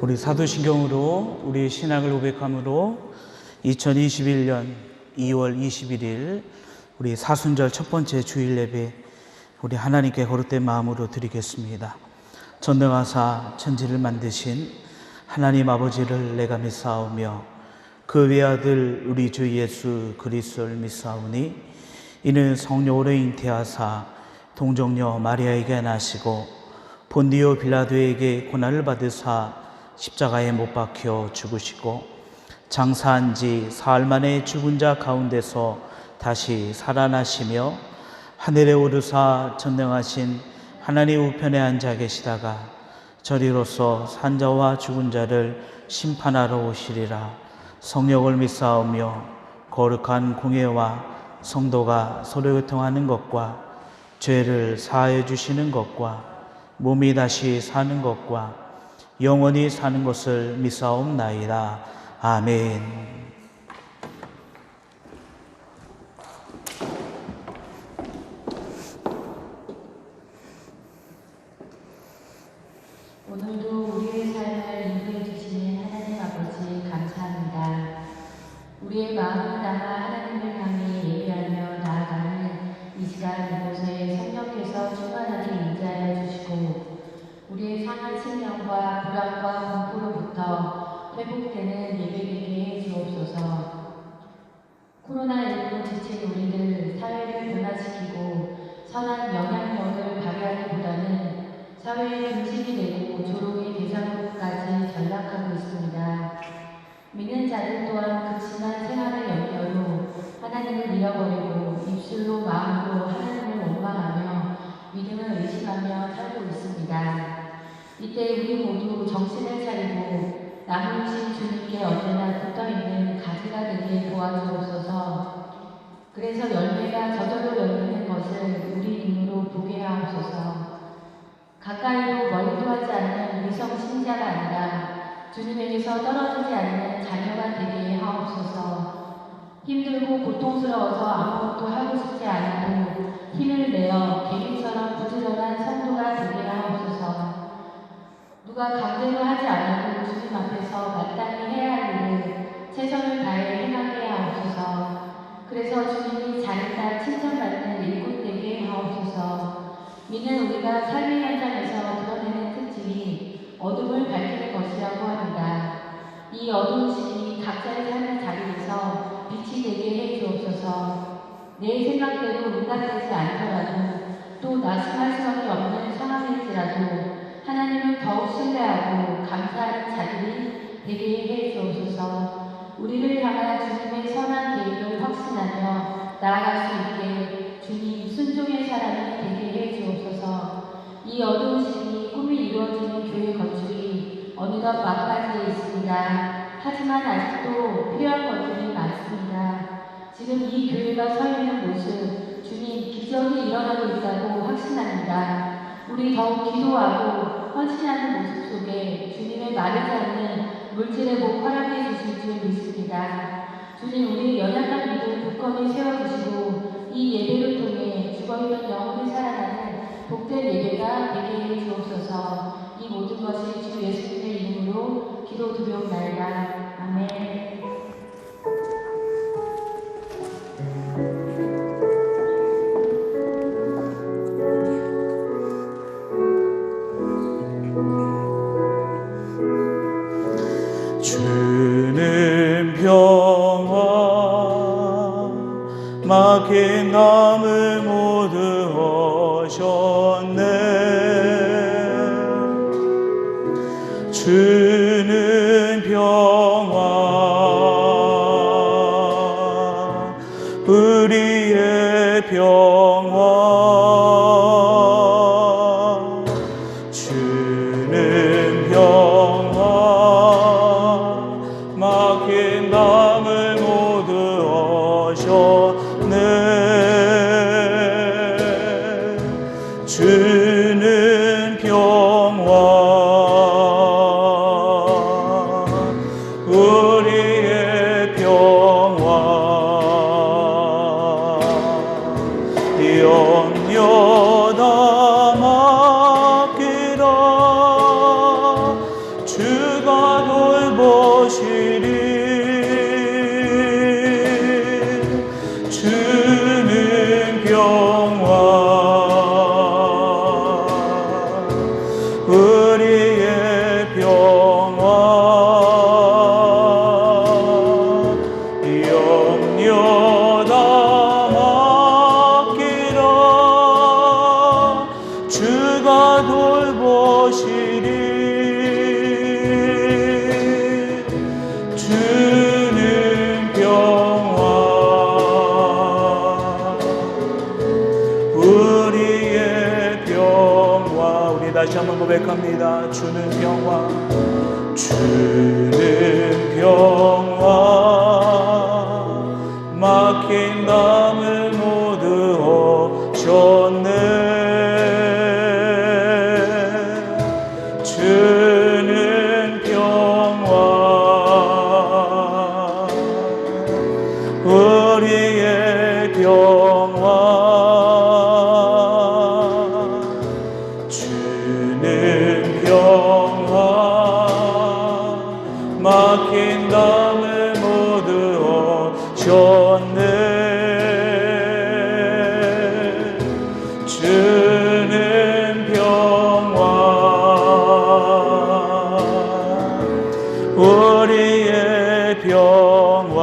우리 사도신경으로 우리 신앙을 고백함으로 2021년 2월 21일 우리 사순절 첫 번째 주일 예배 우리 하나님께 거룩된 마음으로 드리겠습니다. 전능하사 천지를 만드신 하나님 아버지를 내가 믿사오며 그 외아들 우리 주 예수 그리스도를 믿사오니 이는 성령으로 잉태하사 동정녀 마리아에게 나시고 본디오 빌라도에게 고난을 받으사 십자가에 못 박혀 죽으시고 장사한 지 사흘 만에 죽은 자 가운데서 다시 살아나시며 하늘에 오르사 전능하신 하나님 우편에 앉아 계시다가 저리로서 산자와 죽은 자를 심판하러 오시리라. 성령을 믿사오며 거룩한 공예와 성도가 서로 교통하는 것과 죄를 사하여 주시는 것과 몸이 다시 사는 것과 영원히 사는 것을 믿사옵나이다. 아멘. 오늘도 우리의 삶을 인도해 주시는 하나님 아버지 감사합니다. 우리의 마음을 다하 하나님을 향해 예배하며 나아가는 이 시간 이곳에 성령께서 충만하게 임재하여 주시고 우리의 상한 심령과 불안과 공포로부터 회복되는 예배되게 해 주옵소서. 코로나19로 지친 우리를 사회를 변화시키고 선한 영향력을 발휘하기보다는 사회의 중심이 되고 조롱의 대상으로까지 전락하고 있습니다. 믿는 자들 또한 극심한 생활의 염려로 하나님을 잃어버리고 입술로 마음으로 하나님을 원망하며 믿음을 의심하며 살고 있습니다. 이때 우리 모두 정신을 차리고 남으신 주님께 언제나 붙어있는 가지가 되게 도와주옵소서. 그래서 열매가 저절로 열리는 것을 우리 눈으로 보게 하옵소서. 가까이도 멀리도 하지 않는 위성 신자가 아니라 주님에게서 떨어지지 않는 자녀가 되게 하옵소서. 힘들고 고통스러워서 아무것도 하고 싶지 않아도 힘을 내어 개미처럼 부지런한 성도가 되게 하옵소서. 누가 강제로 하지 않아도 주님 앞에서 마땅히 해야 할 일을 최선을 다해 행하게 하옵소서. 그래서 주님이 잘했다 칭찬받는 일꾼 되게 하옵소서. 믿는 우리가 삶의 현장에서 드러내는 특징이 어둠을 밝히는 것이라고 합니다. 이 어두운 시기 각자의 삶의 자리에서 빛이 되게 해 주옵소서. 내 생각대로 응답되지 않더라도 또 나심할 수밖에 없는 상황일지라도 하나님을 더욱 신뢰하고 감사하는 자들이 되게 해 주옵소서. 우리를 향한 주님의 선한 계획을 확신하며 나아갈 수 있게 주님 순종의 사람이 되게 해 주옵소서. 이 어두운 시기 꿈이 이루어지는 교회 건축이 어느덧 막바지에 있습니다. 하지만 아직도 필요한 것들이 많습니다. 지금 이 교회가 서 있는 모습 주님 기적이 일어나고 있다고 확신합니다. 우리 더욱 기도하고 헌신하는 모습 속에 주님의 마르지 않는 물질의 복 허락해 주실 줄 믿습니다. 주님 우리의 연약한 믿음 굳건히 세워주시고 이 예배를 통해 죽어있는 영혼이 살아나는 복된 예배가 되게 해 주옵소서. 이 모든 것이 주 예수님의 이름으로 기도드리옵나이다. 아멘. 주는 평화 막힌 남을 모두 오셨네. 주는 평화 우리의 평화 주는 평화 막힌 담을 모두 오셨네. 주는 평화 우리의 평화 염려 다 맡기라 주가 주는 평화 우리의 평화 염려 다 맡기라 주가 돌보시리 주는 평화 우리의 평화 우리 다시 한번 고백합니다. 주는 평화 주는 평화 막힌 담을 모두 오셨네 주는 평화 우리의 평화 주는 평화 막힌 담을 모두 오셨네 주는 평화 우리의 평화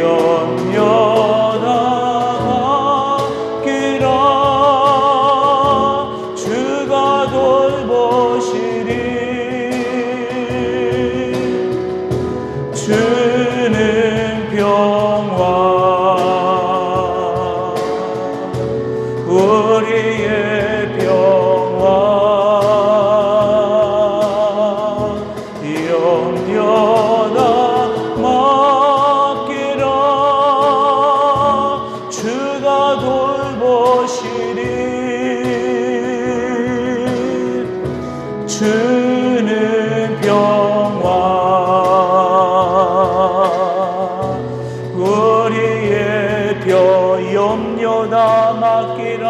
염려 다 맡기라 주가 돌보시리 주는 평화 우리의 평화 염려 다 맡기라 주가 돌보시리 주는 평화 우리의 염려 다 맡기라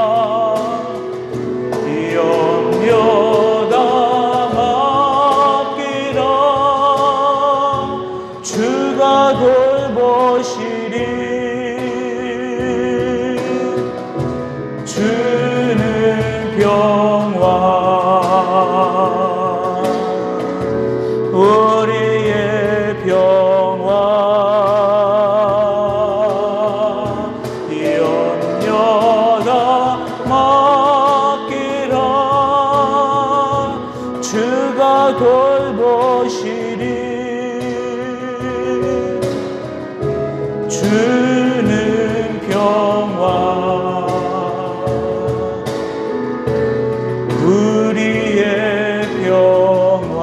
염려 다 맡기라 주가 돌보시리 주는 평화 우리의 평화 염려 다 맡기라 주가 돌보시리 주는 평화 우리의 평화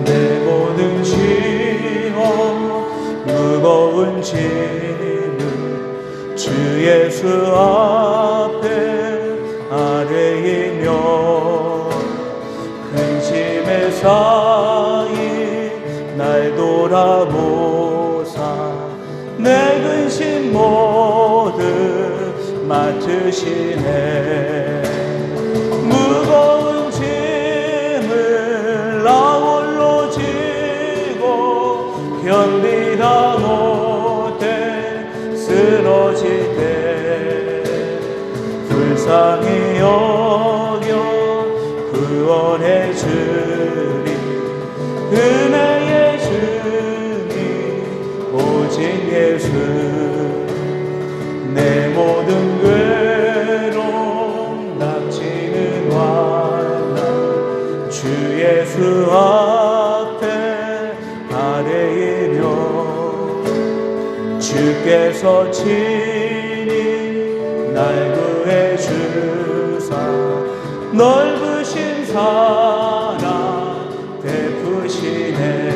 내 모든 시험 무거운 짐을 주 예수 앞에 아뢰이며 근심에 쌓인 날 돌아보사 내 근심 모두 맡으시네 무거운 짐을 나 홀로 지고 견디다 못해 쓰러질 때 불쌍히 여겨 구원해 주리 은혜의 주님 오직 예수 내 모든 괴로움 닥치는 환난 주 예수 앞에 아뢰이며 주께서 친히 날 구해 주사 넓으신 사랑 베푸시네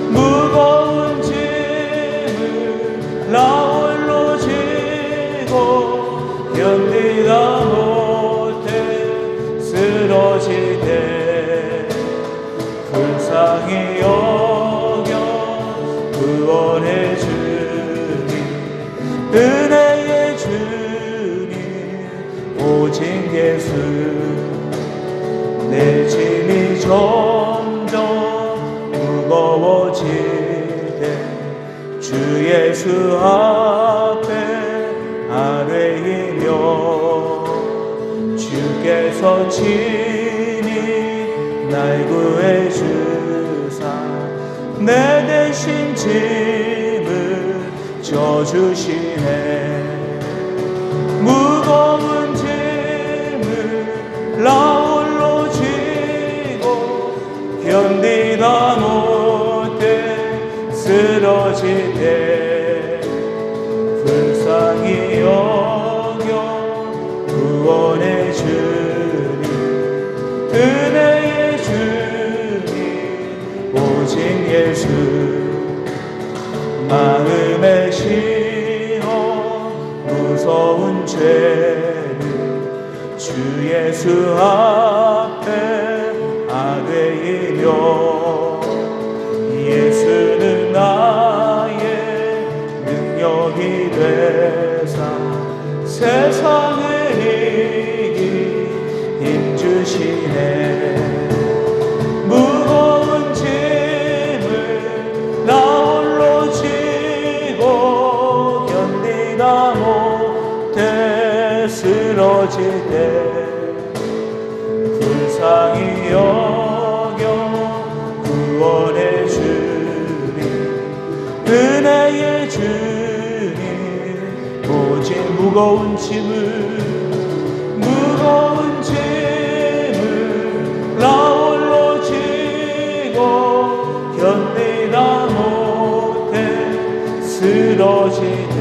무거운 짐을 나 홀로 지고 견디다 못해 쓰러질 때 불쌍히 여겨 구원해 주님, 은혜의 주님 오직 예수. 내 짐이 점점 무거워질 때 주 예수 앞에 아뢰이며 주께서 친히 날 구해 주사 내 대신 짐을 져주시네. 무거운 짐을 나 홀로 지고 견디다 못해 쓰러질 때 불쌍히 여겨 구원해 주님, 은혜의 주님 오직 예수. 마음에 씌어 무서운 죄를 주 예수 앞에 아뢰이며 예수는 나의 능력이 되사 세상을 이기 힘주시네. 무거운 짐을 나 홀로 지고 견디다 못해 쓰러질 때 불쌍히 여겨 구원해 주님, 은혜의 주님 오직 무거운 짐을 나 홀로 지고 견디다 못해 쓰러질 때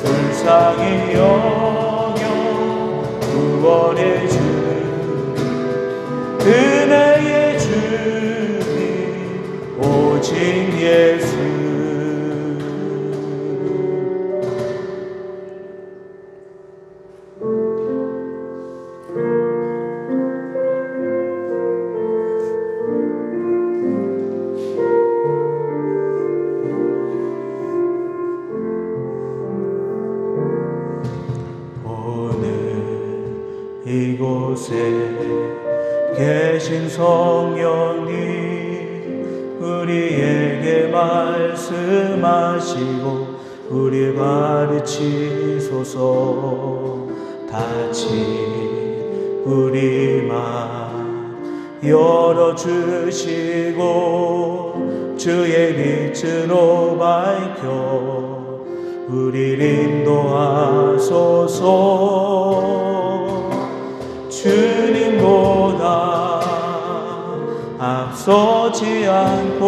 불쌍히 여겨 구원해 주님, 은혜의 주님 오직 예수. 이곳에 계신 성령님 우리에게 말씀하시고 우리 가르치소서. 다시 우리 맘 열어주시고 주의 빛으로 밝혀 우리를 인도하소서. 주님보다 앞서지 않고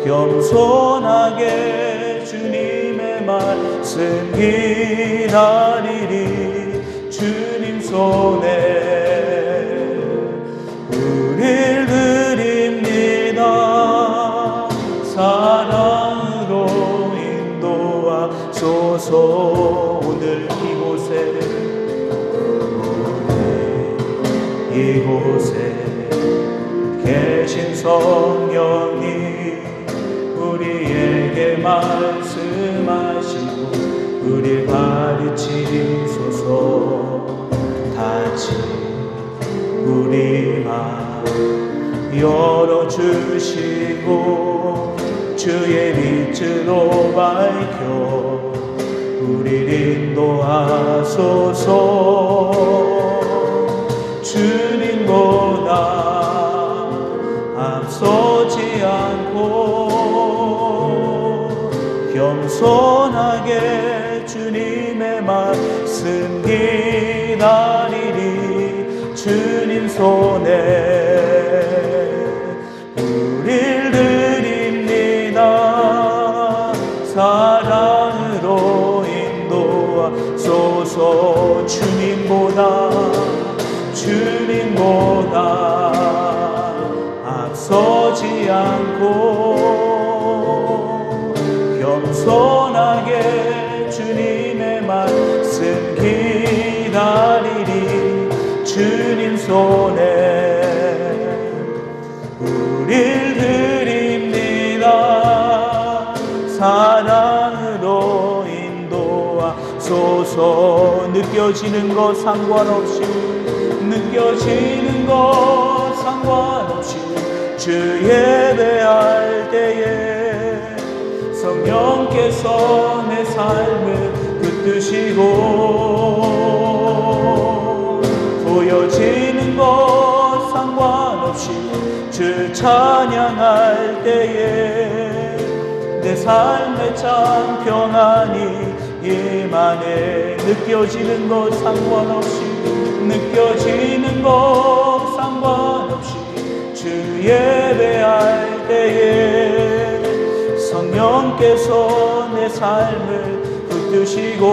겸손하게 주님의 말씀 기다리리. 주님 손에 우릴 드립니다. 사랑으로 인도하소서. 오늘 이곳에 계신 성령님 우리에게 말씀하시고 우리 가르치소서. 다시 우리 맘 열어주시고 주의 빛으로 밝혀 우리를 인도하소서. 주님보다 앞서지 않고 겸손하게 주님의 말씀 기다리리. 주님 손에 우릴 드립니다. 사랑으로 인도하소서. 주님보다 앞서지 않고 겸손하게 주님의 말씀 기다리리. 주님 손에 느껴지는 것 상관없이 느껴지는 것 상관없이 주 예배할 때에 성령께서 내 삶을 붙드시고 보여지는 것 상관없이 주 찬양할 때에 내 삶에 참 평안이 임하네. 느껴지는 것 상관없이 느껴지는 것 상관없이 주 예배할 때에 성령께서 내 삶을 붙드시고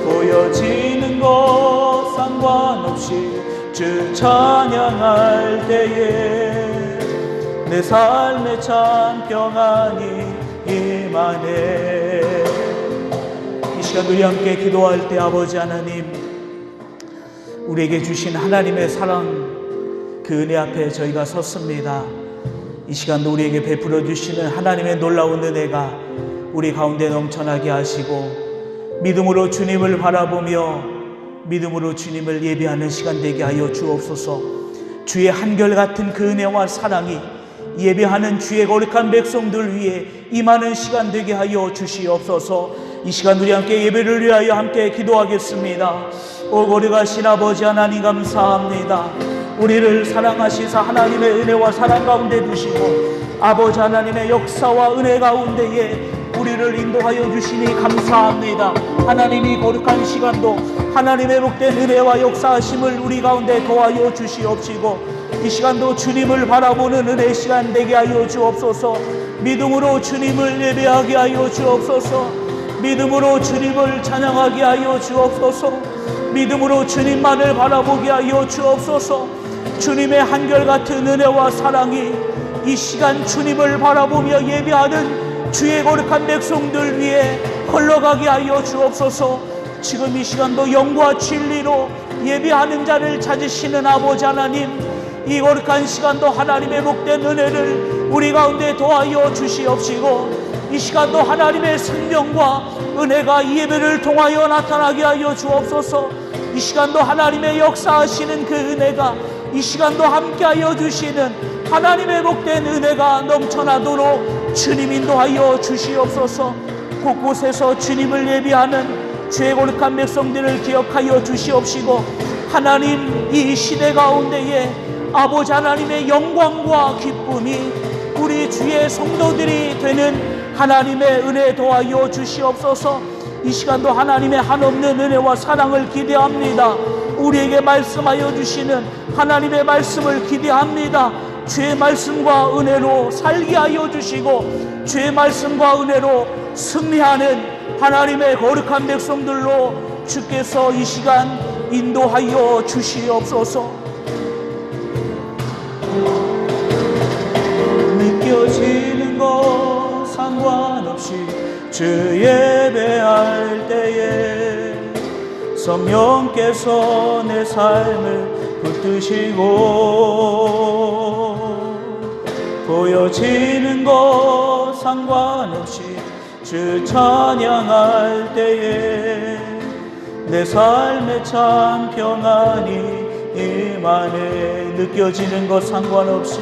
보여지는 것 상관없이 주 찬양할 때에 내 삶에 참 평안이 임하네. 이 시간 우리 함께 기도할 때 아버지 하나님, 우리에게 주신 하나님의 사랑 그 은혜 앞에 저희가 섰습니다. 이 시간도 우리에게 베풀어 주시는 하나님의 놀라운 은혜가 우리 가운데 넘쳐나게 하시고 믿음으로 주님을 바라보며 믿음으로 주님을 예배하는 시간 되게 하여 주옵소서. 주의 한결같은 그 은혜와 사랑이 예배하는 주의 거룩한 백성들 위해 임하는 시간 되게 하여 주시옵소서. 이 시간 우리 함께 예배를 위하여 함께 기도하겠습니다. 오 거룩하신 아버지 하나님 감사합니다. 우리를 사랑하시사 하나님의 은혜와 사랑 가운데 두시고 아버지 하나님의 역사와 은혜 가운데에 우리를 인도하여 주시니 감사합니다. 하나님이 거룩한 시간도 하나님의 복된 은혜와 역사하심을 우리 가운데 도와여 주시옵시고 이 시간도 주님을 바라보는 은혜 시간 되게 하여 주옵소서. 믿음으로 주님을 예배하게 하여 주옵소서. 믿음으로 주님을 찬양하게 하여 주옵소서. 믿음으로 주님만을 바라보게 하여 주옵소서. 주님의 한결같은 은혜와 사랑이 이 시간 주님을 바라보며 예배하는 주의 거룩한 백성들 위해 흘러가게 하여 주옵소서. 지금 이 시간도 영과 진리로 예배하는 자를 찾으시는 아버지 하나님, 이 거룩한 시간도 하나님의 복된 은혜를 우리 가운데 도와여 주시옵시고 이 시간도 하나님의 생명과 은혜가 이 예배를 통하여 나타나게 하여 주옵소서. 이 시간도 하나님의 역사하시는 그 은혜가 이 시간도 함께하여 주시는 하나님의 복된 은혜가 넘쳐나도록 주님 인도하여 주시옵소서. 곳곳에서 주님을 예배하는 주의 거룩한 백성들을 기억하여 주시옵시고 하나님, 이 시대 가운데에 아버지 하나님의 영광과 기쁨이 우리 주의 성도들이 되는 하나님의 은혜 도와여 주시옵소서. 이 시간도 하나님의 한없는 은혜와 사랑을 기대합니다. 우리에게 말씀하여 주시는 하나님의 말씀을 기대합니다. 주의 말씀과 은혜로 살게 하여 주시고 주의 말씀과 은혜로 승리하는 하나님의 거룩한 백성들로 주께서 이 시간 인도하여 주시옵소서. 느껴지는 것 상관없이 주 예배할 때에 성령께서 내 삶을 붙드시고 보여지는 것 상관없이 주 찬양할 때에 내 삶에 참 평안이 임하네. 느껴지는 것 상관없이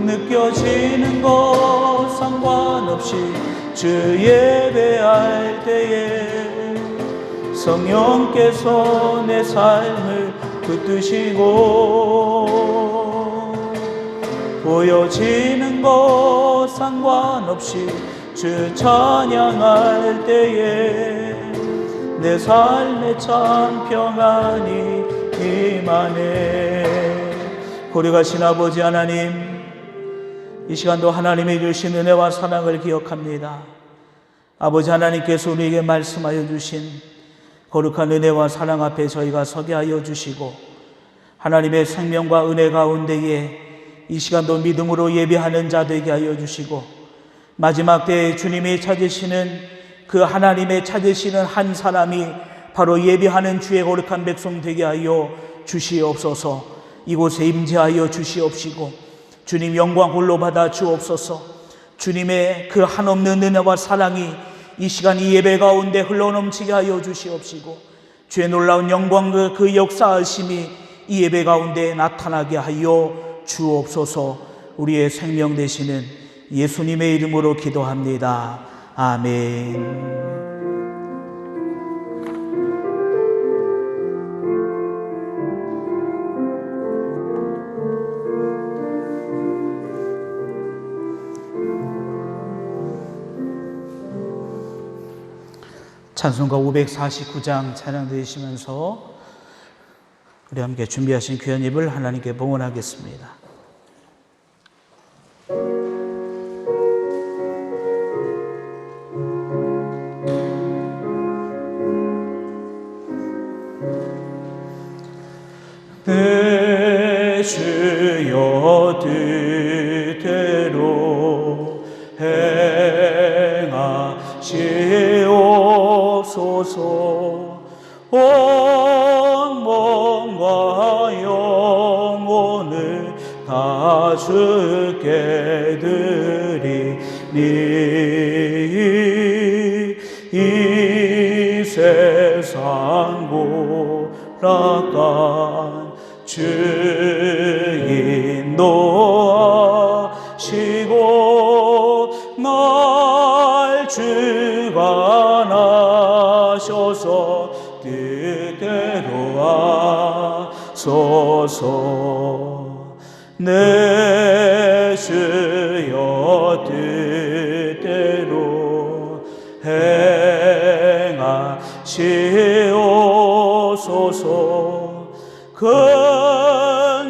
느껴지는 것 상관없이 주 예배할 때에 성령께서 내 삶을 붙드시고 보여지는 것 상관없이 주 찬양할 때에 내 삶에 참 평안이 임하네. 거룩하신 아버지 하나님, 이 시간도 하나님이 주신 은혜와 사랑을 기억합니다. 아버지 하나님께서 우리에게 말씀하여 주신 거룩한 은혜와 사랑 앞에 저희가 서게 하여 주시고 하나님의 생명과 은혜 가운데에 이 시간도 믿음으로 예배하는 자 되게 하여 주시고 마지막 때에 주님이 찾으시는 그 하나님의 찾으시는 한 사람이 바로 예배하는 주의 거룩한 백성 되게 하여 주시옵소서. 이곳에 임재하여 주시옵시고 주님 영광 홀로 받아 주옵소서. 주님의 그 한없는 은혜와 사랑이 이 시간 이 예배 가운데 흘러넘치게 하여 주시옵시고 주의 놀라운 영광과 그 역사하심이 이 예배 가운데 나타나게 하여 주옵소서. 우리의 생명 되시는 예수님의 이름으로 기도합니다. 아멘. 찬송가 549장 찬양 드리시면서 우리 함께 준비하신 귀한 예배를 하나님께 봉헌하겠습니다. 내 주여 뜻대로 행하시옵소서. 온 몸과 영혼을 다 주께 드리니 이 세상 고락한 주인 노하시고 날 주관하셔서 뜻대로 하소서. 내 주여 뜻대로 행하시옵소서. 큰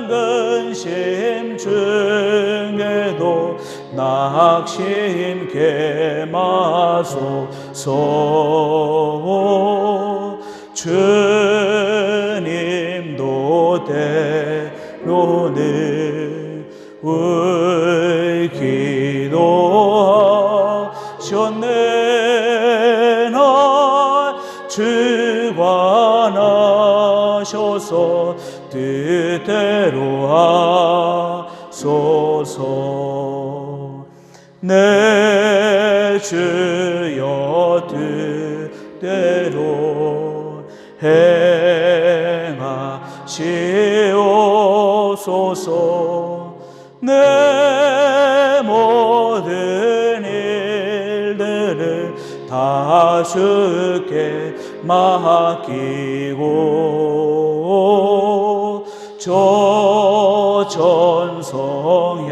근심 중에도 낙심케 마소서. 주님도 때로는 울기도 하셨네. 날 주관하셔서 뜻대로 하소서. 내 주여 뜻대로 행하시옵소서. 내 모든 일들을 다 주께 맡기고 저 천성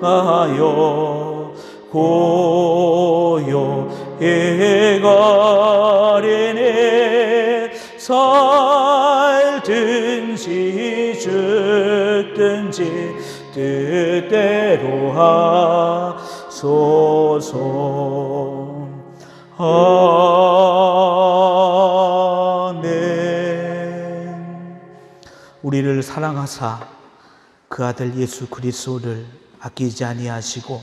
향하여 고요히 가리니 살든지 죽든지 뜻대로 하소서. 아멘. 우리를 사랑하사 그 아들 예수 그리스도를 아끼지 아니하시고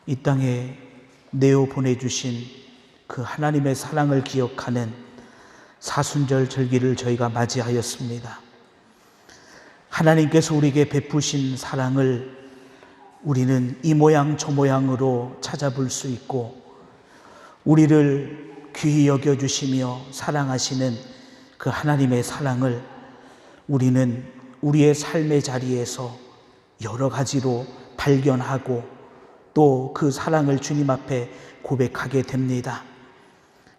이 땅에 내어 보내주신 그 하나님의 사랑을 기억하는 사순절 절기를 저희가 맞이하였습니다. 하나님께서 우리에게 베푸신 사랑을 우리는 이 모양 저 모양으로 찾아볼 수 있고, 우리를 귀히 여겨주시며 사랑하시는 그 하나님의 사랑을 우리는 우리의 삶의 자리에서 여러 가지로 발견하고 또 그 사랑을 주님 앞에 고백하게 됩니다.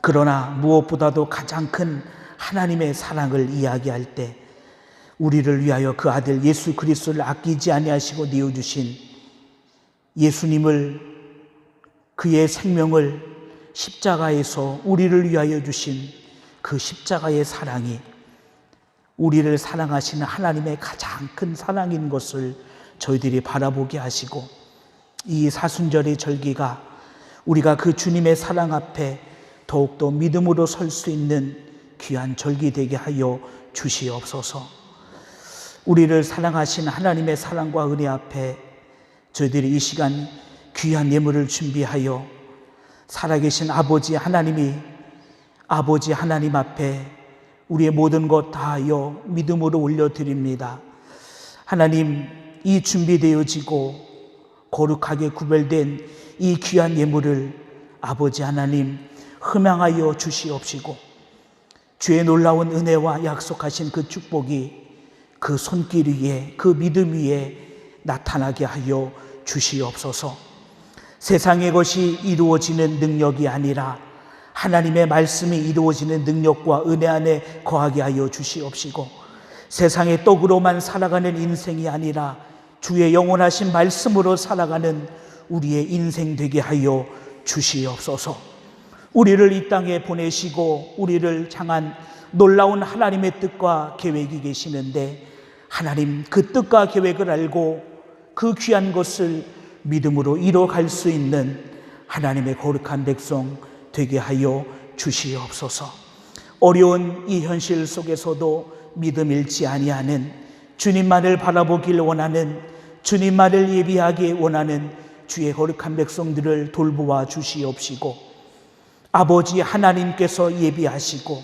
그러나 무엇보다도 가장 큰 하나님의 사랑을 이야기할 때 우리를 위하여 그 아들 예수 그리스도를 아끼지 아니하시고 내어주신 예수님을, 그의 생명을 십자가에서 우리를 위하여 주신 그 십자가의 사랑이 우리를 사랑하시는 하나님의 가장 큰 사랑인 것을 저희들이 바라보게 하시고, 이 사순절의 절기가 우리가 그 주님의 사랑 앞에 더욱더 믿음으로 설 수 있는 귀한 절기 되게 하여 주시옵소서. 우리를 사랑하신 하나님의 사랑과 은혜 앞에 저희들이 이 시간 귀한 예물을 준비하여 살아계신 아버지 하나님 앞에 우리의 모든 것 다하여 믿음으로 올려드립니다. 하나님, 이 준비되어지고 거룩하게 구별된 이 귀한 예물을 아버지 하나님 흠양하여 주시옵시고 주의 놀라운 은혜와 약속하신 그 축복이 그 손길 위에 그 믿음 위에 나타나게 하여 주시옵소서. 세상의 것이 이루어지는 능력이 아니라 하나님의 말씀이 이루어지는 능력과 은혜 안에 거하게 하여 주시옵시고 세상의 떡으로만 살아가는 인생이 아니라 주의 영원하신 말씀으로 살아가는 우리의 인생 되게 하여 주시옵소서. 우리를 이 땅에 보내시고 우리를 향한 놀라운 하나님의 뜻과 계획이 계시는데 하나님 그 뜻과 계획을 알고 그 귀한 것을 믿음으로 이뤄갈 수 있는 하나님의 거룩한 백성 되게 하여 주시옵소서. 어려운 이 현실 속에서도 믿음 잃지 아니하는 주님만을 바라보길 원하는 주님만을 예비하기 원하는 주의 거룩한 백성들을 돌보아 주시옵시고 아버지 하나님께서 예비하시고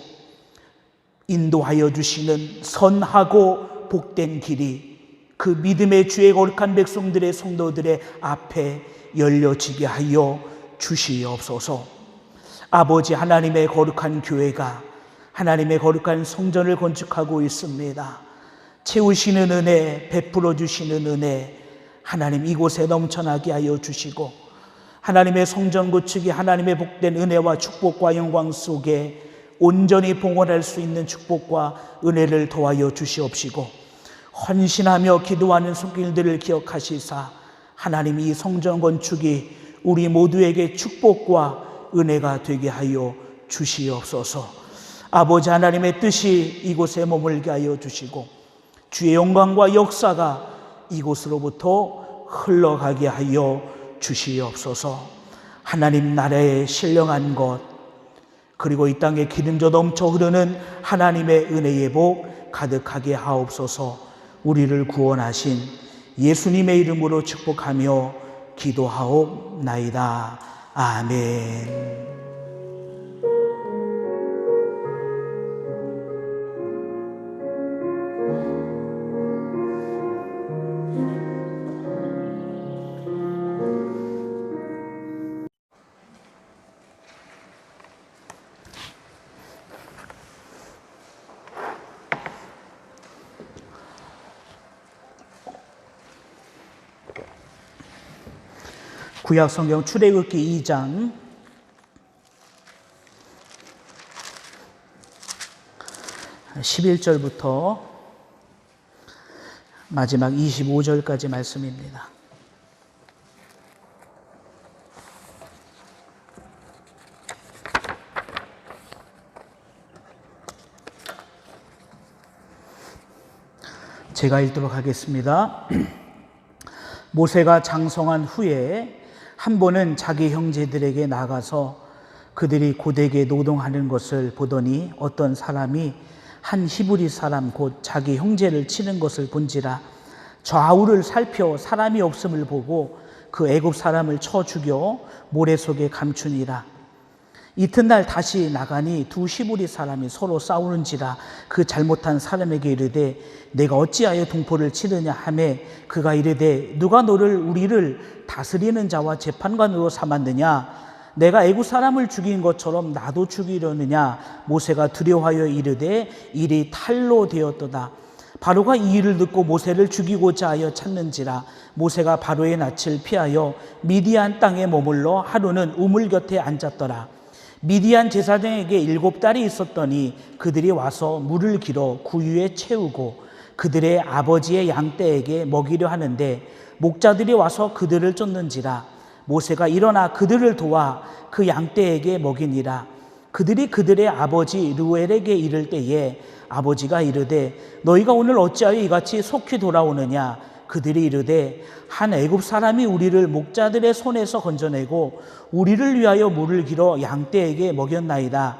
인도하여 주시는 선하고 복된 길이 그 믿음의 주의 거룩한 백성들의 성도들의 앞에 열려지게 하여 주시옵소서. 아버지 하나님의 거룩한 교회가 하나님의 거룩한 성전을 건축하고 있습니다. 채우시는 은혜, 베풀어 주시는 은혜 하나님 이곳에 넘쳐나게 하여 주시고 하나님의 성전 건축이 하나님의 복된 은혜와 축복과 영광 속에 온전히 봉헌할 수 있는 축복과 은혜를 더하여 주시옵시고 헌신하며 기도하는 손길들을 기억하시사 하나님 이 성전 건축이 우리 모두에게 축복과 은혜가 되게 하여 주시옵소서. 아버지 하나님의 뜻이 이곳에 머물게 하여 주시고 주의 영광과 역사가 이곳으로부터 흘러가게 하여 주시옵소서. 하나님 나라의 신령한 것 그리고 이 땅에 기름져 넘쳐 흐르는 하나님의 은혜의 복 가득하게 하옵소서. 우리를 구원하신 예수님의 이름으로 축복하며 기도하옵나이다. 아멘. 구약성경 출애굽기 2장 11절부터 마지막 25절까지 말씀입니다. 제가 읽도록 하겠습니다. 모세가 장성한 후에 한 번은 자기 형제들에게 나가서 그들이 고되게 노동하는 것을 보더니 어떤 사람이 한 히브리 사람 곧 자기 형제를 치는 것을 본지라 좌우를 살펴 사람이 없음을 보고 그 애굽 사람을 쳐 죽여 모래 속에 감추니라. 이튿날 다시 나가니 두 히브리 사람이 서로 싸우는지라 그 잘못한 사람에게 이르되 내가 어찌하여 동포를 치느냐 하매 그가 이르되 누가 너를 우리를 다스리는 자와 재판관으로 삼았느냐 내가 애굽 사람을 죽인 것처럼 나도 죽이려느냐. 모세가 두려워하여 이르되 일이 탈로 되었도다. 바로가 이 일을 듣고 모세를 죽이고자 하여 찾는지라. 모세가 바로의 낯을 피하여 미디안 땅에 머물러 하루는 우물 곁에 앉았더라. 미디안 제사장에게 7딸이 있었더니 그들이 와서 물을 길어 구유에 채우고 그들의 아버지의 양떼에게 먹이려 하는데 목자들이 와서 그들을 쫓는지라. 모세가 일어나 그들을 도와 그 양떼에게 먹이니라. 그들이 그들의 아버지 르우엘에게 이를 때에 아버지가 이르되 너희가 오늘 어찌하여 이같이 속히 돌아오느냐. 그들이 이르되 한 애굽 사람이 우리를 목자들의 손에서 건져내고 우리를 위하여 물을 길어 양떼에게 먹였나이다.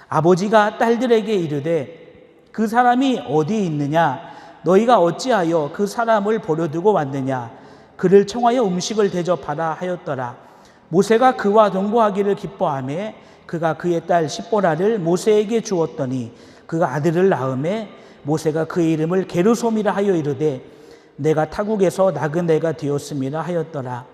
아버지가 딸들에게 이르되 그 사람이 어디에 있느냐. 너희가 어찌하여 그 사람을 버려두고 왔느냐. 그를 청하여 음식을 대접하라 하였더라. 모세가 그와 동거하기를 기뻐하며 그가 그의 딸 십보라를 모세에게 주었더니 그가 아들을 낳음에 모세가 그의 이름을 게르솜이라 하여 이르되 내가 타국에서 낳은 애가 되었음이라 하였더라.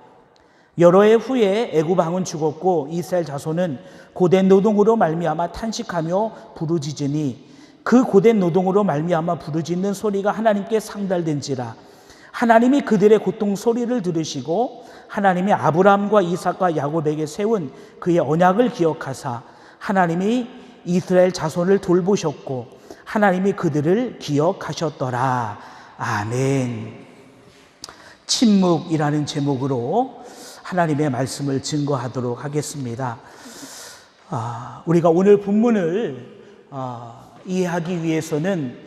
여러 해 후에 애굽 왕은 죽었고 이스라엘 자손은 고된 노동으로 말미암아 탄식하며 부르짖으니 그 고된 노동으로 말미암아 부르짖는 소리가 하나님께 상달된지라. 하나님이 그들의 고통 소리를 들으시고 하나님이 아브라함과 이삭과 야곱에게 세운 그의 언약을 기억하사 하나님이 이스라엘 자손을 돌보셨고 하나님이 그들을 기억하셨더라. 아멘. 침묵이라는 제목으로 하나님의 말씀을 증거하도록 하겠습니다. 우리가 오늘 본문을 이해하기 위해서는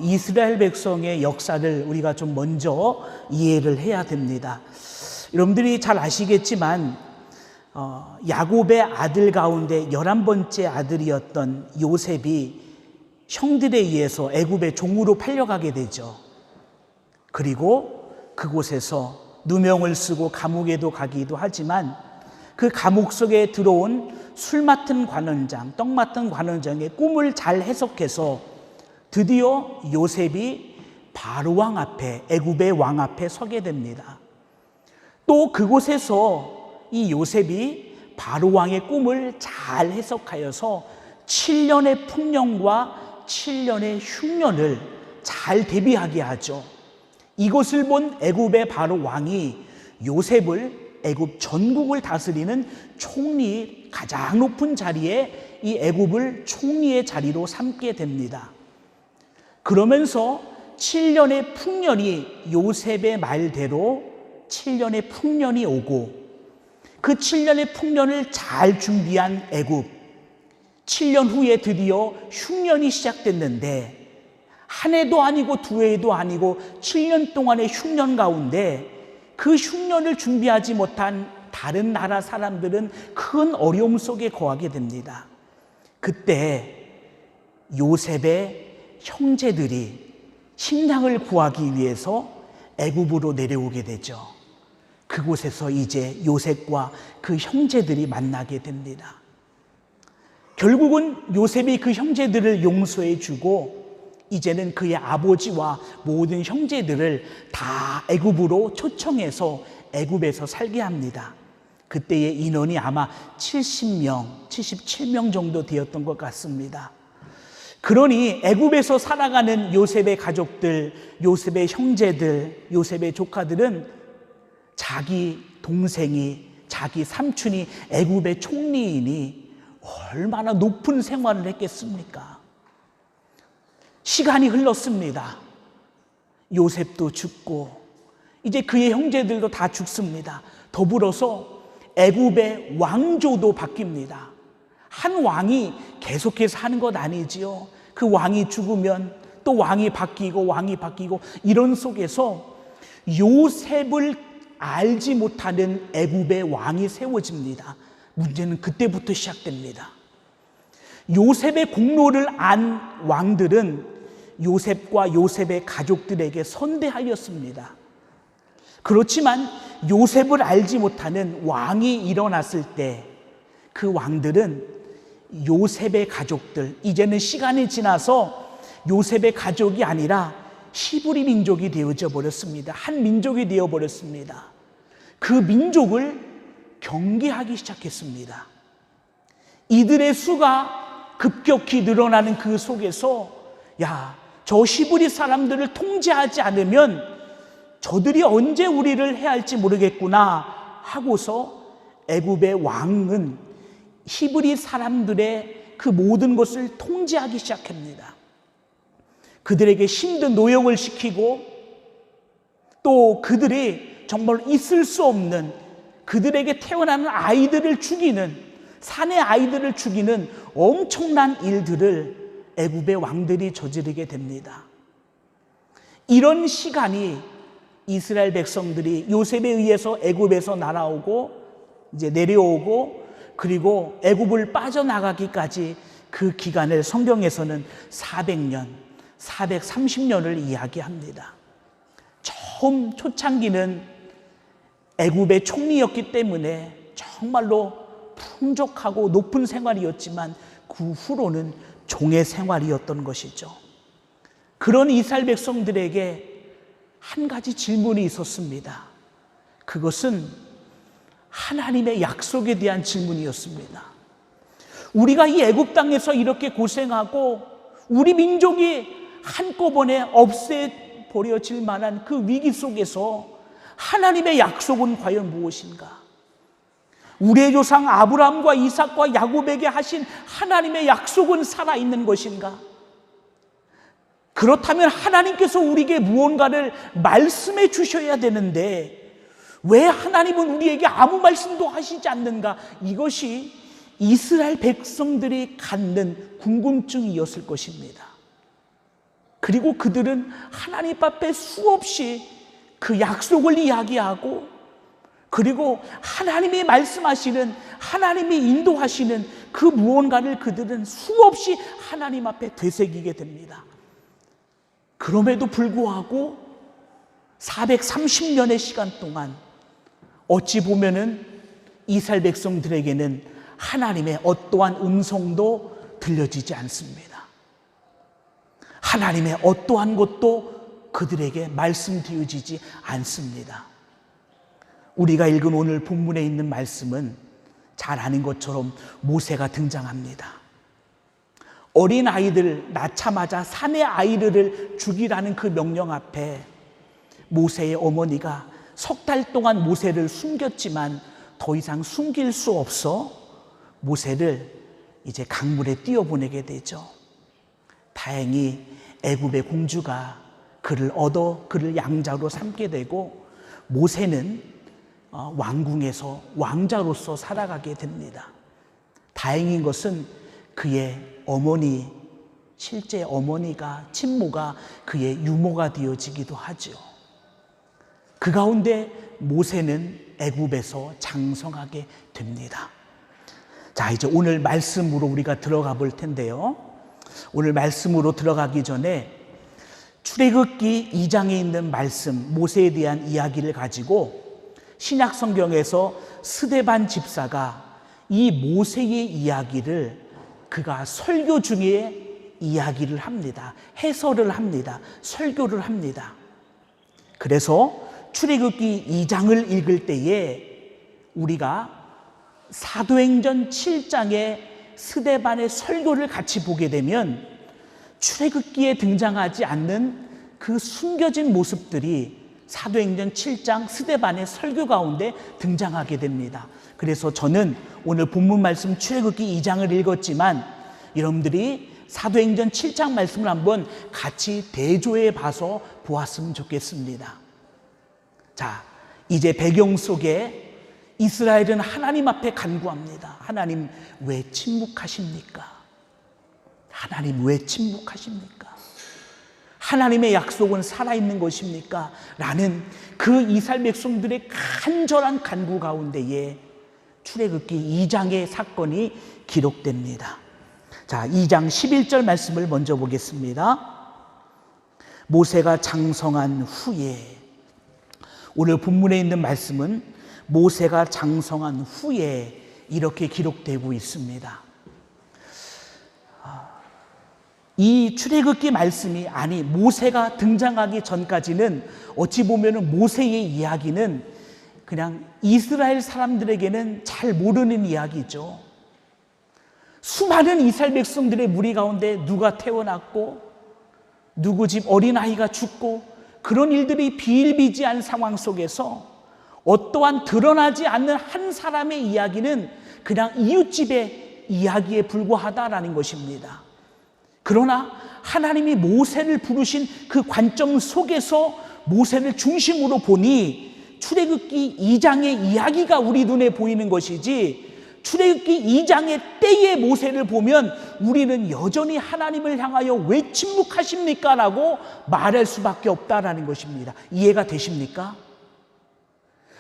이스라엘 백성의 역사를 우리가 좀 먼저 이해를 해야 됩니다. 여러분들이 잘 아시겠지만 야곱의 아들 가운데 11번째 아들이었던 요셉이 형들에 의해서 애굽의 종으로 팔려가게 되죠. 그리고 그곳에서 누명을 쓰고 감옥에도 가기도 하지만 그 감옥 속에 들어온 술 맡은 관원장, 떡 맡은 관원장의 꿈을 잘 해석해서 드디어 요셉이 바로 왕 앞에, 애굽의 왕 앞에 서게 됩니다. 또 그곳에서 이 요셉이 바로 왕의 꿈을 잘 해석하여서 7년의 풍년과 7년의 흉년을 잘 대비하게 하죠. 이것을 본 애굽의 바로 왕이 요셉을 애굽 전국을 다스리는 총리 가장 높은 자리에 이 애굽을 총리의 자리로 삼게 됩니다. 그러면서 7년의 풍년이 요셉의 말대로 7년의 풍년이 오고 그 7년의 풍년을 잘 준비한 애굽, 7년 후에 드디어 흉년이 시작됐는데 한 해도 아니고 두 해도 아니고 7년 동안의 흉년 가운데 그 흉년을 준비하지 못한 다른 나라 사람들은 큰 어려움 속에 거하게 됩니다. 그때 요셉의 형제들이 식량을 구하기 위해서 애굽으로 내려오게 되죠. 그곳에서 이제 요셉과 그 형제들이 만나게 됩니다. 결국은 요셉이 그 형제들을 용서해 주고 이제는 그의 아버지와 모든 형제들을 다 애굽으로 초청해서 애굽에서 살게 합니다. 그때의 인원이 아마 70명, 77명 정도 되었던 것 같습니다. 그러니 애굽에서 살아가는 요셉의 가족들, 요셉의 형제들, 요셉의 조카들은 자기 동생이, 자기 삼촌이 애굽의 총리이니 얼마나 높은 생활을 했겠습니까? 시간이 흘렀습니다. 요셉도 죽고 이제 그의 형제들도 다 죽습니다. 더불어서 애굽의 왕조도 바뀝니다. 한 왕이 계속해서 하는 것 아니지요. 그 왕이 죽으면 또 왕이 바뀌고 이런 속에서 요셉을 알지 못하는 애굽의 왕이 세워집니다. 문제는 그때부터 시작됩니다. 요셉의 공로를 안 왕들은 요셉과 요셉의 가족들에게 선대하였습니다. 그렇지만 요셉을 알지 못하는 왕이 일어났을 때 그 왕들은 요셉의 가족들, 이제는 시간이 지나서 요셉의 가족이 아니라 히브리 민족이 되어져 버렸습니다. 한 민족이 되어 버렸습니다. 그 민족을 경계하기 시작했습니다. 이들의 수가 급격히 늘어나는 그 속에서 저 히브리 사람들을 통제하지 않으면 저들이 언제 우리를 해할지 모르겠구나 하고서 애굽의 왕은 히브리 사람들의 그 모든 것을 통제하기 시작합니다. 그들에게 힘든 노역을 시키고 또 그들이 정말 있을 수 없는 그들에게 태어나는 아이들을 죽이는, 산의 아이들을 죽이는 엄청난 일들을 애굽의 왕들이 저지르게 됩니다. 이런 시간이 이스라엘 백성들이 요셉에 의해서 애굽에서 날아오고 이제 내려오고 그리고 애굽을 빠져나가기까지 그 기간을 성경에서는 400년, 430년을 이야기합니다. 처음 초창기는 애굽의 총리였기 때문에 정말로 풍족하고 높은 생활이었지만 그 후로는 종의 생활이었던 것이죠. 그런 이스라엘 백성들에게 한 가지 질문이 있었습니다. 그것은 하나님의 약속에 대한 질문이었습니다. 우리가 이 애굽 땅에서 이렇게 고생하고 우리 민족이 한꺼번에 없애버려질 만한 그 위기 속에서 하나님의 약속은 과연 무엇인가? 우리의 조상 아브라함과 이삭과 야곱에게 하신 하나님의 약속은 살아있는 것인가? 그렇다면 하나님께서 우리에게 무언가를 말씀해 주셔야 되는데 왜 하나님은 우리에게 아무 말씀도 하시지 않는가? 이것이 이스라엘 백성들이 갖는 궁금증이었을 것입니다. 그리고 그들은 하나님 앞에 수없이 그 약속을 이야기하고 그리고 하나님이 말씀하시는, 하나님이 인도하시는 그 무언가를 그들은 수없이 하나님 앞에 되새기게 됩니다. 그럼에도 불구하고 430년의 시간 동안 어찌 보면은 이스라엘 백성들에게는 하나님의 어떠한 음성도 들려지지 않습니다. 하나님의 어떠한 것도 그들에게 말씀드려지지 않습니다. 우리가 읽은 오늘 본문에 있는 말씀은 잘 아는 것처럼 모세가 등장합니다. 어린 아이들 낳자마자 산의 아이를 죽이라는 그 명령 앞에 모세의 어머니가 석 달 동안 모세를 숨겼지만 더 이상 숨길 수 없어 모세를 이제 강물에 띄워보내게 되죠. 다행히 애굽의 공주가 그를 얻어 그를 양자로 삼게 되고 모세는 왕궁에서 왕자로서 살아가게 됩니다. 다행인 것은 그의 어머니, 실제 어머니가, 친모가 그의 유모가 되어지기도 하죠. 그 가운데 모세는 애굽에서 장성하게 됩니다. 자, 이제 오늘 말씀으로 우리가 들어가 볼 텐데요. 오늘 말씀으로 들어가기 전에 출애굽기 2장에 있는 말씀, 모세에 대한 이야기를 가지고 신약 성경에서 스데반 집사가 이 모세의 이야기를 그가 설교 중에 이야기를 합니다. 해설을 합니다. 설교를 합니다. 그래서 출애굽기 2장을 읽을 때에 우리가 사도행전 7장의 스데반의 설교를 같이 보게 되면 출애굽기에 등장하지 않는 그 숨겨진 모습들이 사도행전 7장 스데반의 설교 가운데 등장하게 됩니다. 그래서 저는 오늘 본문 말씀 출애굽기 2장을 읽었지만 여러분들이 사도행전 7장 말씀을 한번 같이 대조해 봐서 보았으면 좋겠습니다. 자, 이제 배경 속에 이스라엘은 하나님 앞에 간구합니다. 하나님 왜 침묵하십니까? 하나님 왜 침묵하십니까? 하나님의 약속은 살아있는 것입니까? 라는 그 이스라엘 백성들의 간절한 간구 가운데에 출애굽기 2장의 사건이 기록됩니다. 자, 2장 11절 말씀을 먼저 보겠습니다. 모세가 장성한 후에, 오늘 본문에 있는 말씀은 모세가 장성한 후에 이렇게 기록되고 있습니다. 이 출애굽기 말씀이, 아니 모세가 등장하기 전까지는 어찌 보면 모세의 이야기는 그냥 이스라엘 사람들에게는 잘 모르는 이야기죠. 수많은 이스라엘 백성들의 무리 가운데 누가 태어났고 누구 집 어린아이가 죽고 그런 일들이 비일비재한 상황 속에서 어떠한 드러나지 않는 한 사람의 이야기는 그냥 이웃집의 이야기에 불과하다라는 것입니다. 그러나 하나님이 모세를 부르신 그 관점 속에서 모세를 중심으로 보니 출애굽기 2장의 이야기가 우리 눈에 보이는 것이지, 출애굽기 2장의 때의 모세를 보면 우리는 여전히 하나님을 향하여 왜 침묵하십니까? 라고 말할 수밖에 없다라는 것입니다. 이해가 되십니까?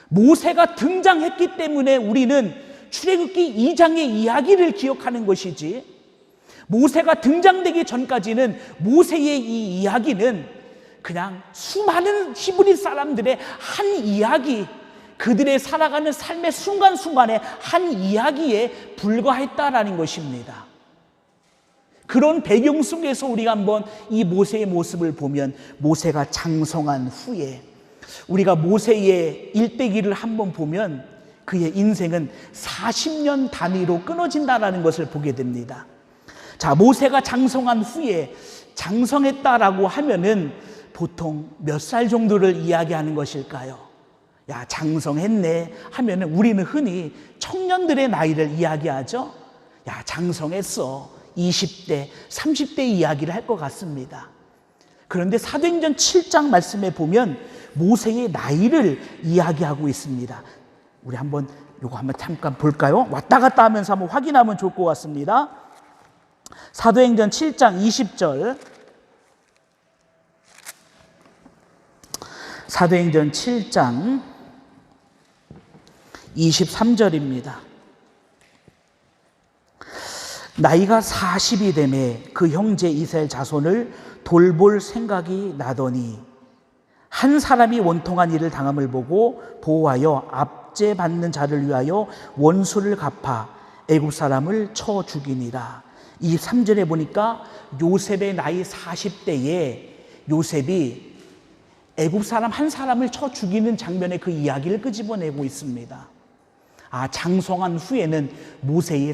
모세가 등장했기 때문에 우리는 출애굽기 2장의 이야기를 기억하는 것이지, 모세가 등장되기 전까지는 모세의 이 이야기는 그냥 수많은 히브리 사람들의 한 이야기, 그들의 살아가는 삶의 순간순간의 한 이야기에 불과했다라는 것입니다. 그런 배경 속에서 우리가 한번 이 모세의 모습을 보면, 모세가 장성한 후에, 우리가 모세의 일대기를 한번 보면 그의 인생은 40년 단위로 끊어진다라는 것을 보게 됩니다. 자, 모세가 장성한 후에 장성했다라고 하면은 보통 몇 살 정도를 이야기하는 것일까요? 야, 장성했네 하면은 우리는 흔히 청년들의 나이를 이야기하죠. 야, 장성했어. 20대, 30대 이야기를 할 것 같습니다. 그런데 사도행전 7장 말씀에 보면 모세의 나이를 이야기하고 있습니다. 우리 한번 이거 한번 잠깐 볼까요? 왔다 갔다 하면서 한번 확인하면 좋을 것 같습니다. 사도행전 7장 20절. 사도행전 7장 23절입니다. 나이가 40이 되매 그 형제 이스라엘 자손을 돌볼 생각이 나더니 한 사람이 원통한 일을 당함을 보고 보호하여 압제받는 자를 위하여 원수를 갚아 애굽 사람을 쳐 죽이니라. 23절에 보니까 요셉의 나이 40대에 요셉이 애굽 사람 한 사람을 쳐 죽이는 장면의 그 이야기를 끄집어내고 있습니다. 아, 장성한 후에는 모세의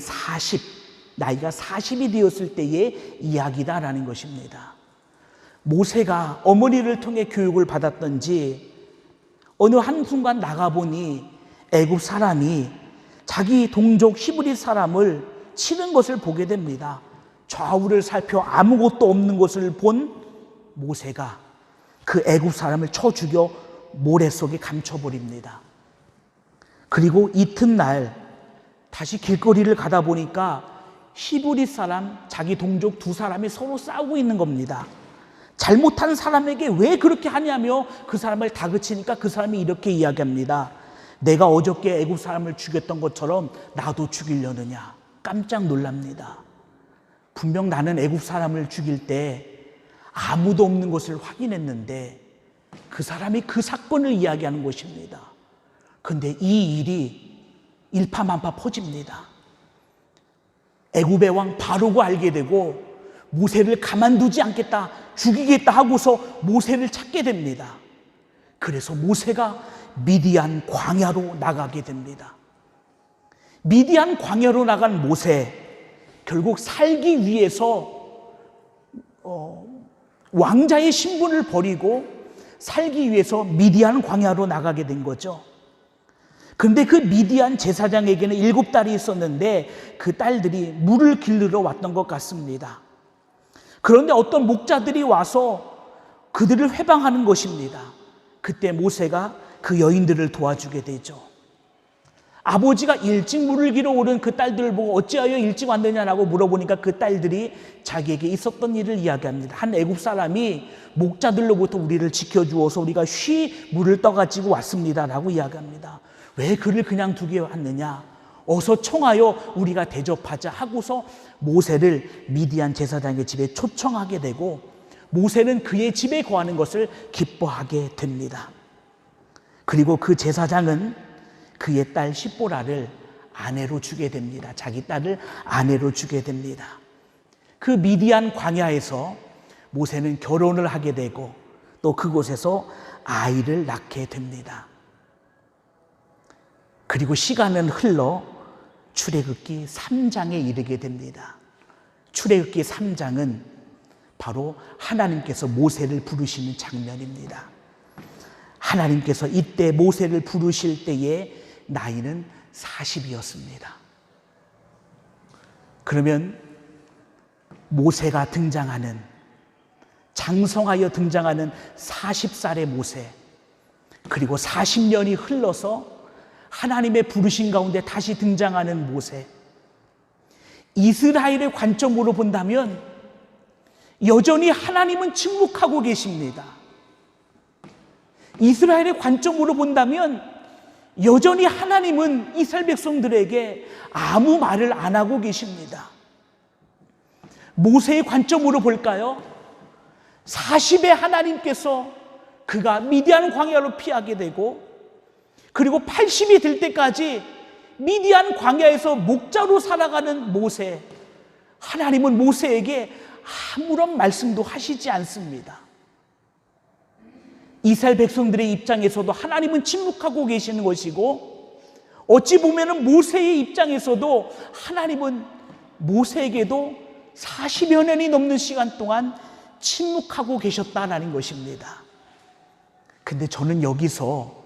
나이가 40이 되었을 때의 이야기다라는 것입니다. 모세가 어머니를 통해 교육을 받았던지 어느 한순간 나가보니 애굽 사람이 자기 동족 히브리 사람을 치는 것을 보게 됩니다. 좌우를 살펴 아무것도 없는 것을 본 모세가 그 애굽 사람을 쳐 죽여 모래 속에 감춰버립니다. 그리고 이튿날 다시 길거리를 가다 보니까 히브리 사람, 자기 동족 두 사람이 서로 싸우고 있는 겁니다. 잘못한 사람에게 왜 그렇게 하냐며 그 사람을 다그치니까 그 사람이 이렇게 이야기합니다. 내가 어저께 애굽 사람을 죽였던 것처럼 나도 죽이려느냐. 깜짝 놀랍니다. 분명 나는 애굽 사람을 죽일 때 아무도 없는 것을 확인했는데 그 사람이 그 사건을 이야기하는 것입니다. 그런데 이 일이 일파만파 퍼집니다. 애굽의 왕 바로가 알게 되고 모세를 가만두지 않겠다, 죽이겠다 하고서 모세를 찾게 됩니다. 그래서 모세가 미디안 광야로 나가게 됩니다. 미디안 광야로 나간 모세, 결국 살기 위해서 왕자의 신분을 버리고 살기 위해서 미디안 광야로 나가게 된 거죠. 그런데 그 미디안 제사장에게는 7딸이 있었는데 그 딸들이 물을 길르러 왔던 것 같습니다. 그런데 어떤 목자들이 와서 그들을 회방하는 것입니다. 그때 모세가 그 여인들을 도와주게 되죠. 아버지가 일찍 물을 길어 오른 그 딸들을 보고 어찌하여 일찍 왔느냐라고 물어보니까 그 딸들이 자기에게 있었던 일을 이야기합니다. 한 애굽 사람이 목자들로부터 우리를 지켜주어서 우리가 쉬 물을 떠가지고 왔습니다라고 이야기합니다. 왜 그를 그냥 두게 왔느냐? 어서 청하여 우리가 대접하자 하고서 모세를 미디안 제사장의 집에 초청하게 되고 모세는 그의 집에 거하는 것을 기뻐하게 됩니다. 그리고 그 제사장은 그의 딸 십보라를 아내로 주게 됩니다. 자기 딸을 아내로 주게 됩니다. 그 미디안 광야에서 모세는 결혼을 하게 되고 또 그곳에서 아이를 낳게 됩니다. 그리고 시간은 흘러 출애굽기 3장에 이르게 됩니다. 출애굽기 3장은 바로 하나님께서 모세를 부르시는 장면입니다. 하나님께서 이때 모세를 부르실 때의 나이는 40이었습니다. 그러면 모세가 등장하는, 장성하여 등장하는 40살의 모세, 그리고 40년이 흘러서 하나님의 부르신 가운데 다시 등장하는 모세, 이스라엘의 관점으로 본다면 여전히 하나님은 침묵하고 계십니다. 이스라엘의 관점으로 본다면 여전히 하나님은 이스라엘 백성들에게 아무 말을 안 하고 계십니다. 모세의 관점으로 볼까요? 40의 하나님께서 그가 미디안 광야로 피하게 되고 그리고 80이 될 때까지 미디안 광야에서 목자로 살아가는 모세, 하나님은 모세에게 아무런 말씀도 하시지 않습니다. 이스라엘 백성들의 입장에서도 하나님은 침묵하고 계시는 것이고 어찌 보면 모세의 입장에서도 하나님은 모세에게도 40여 년이 넘는 시간 동안 침묵하고 계셨다는 것입니다. 근데 저는 여기서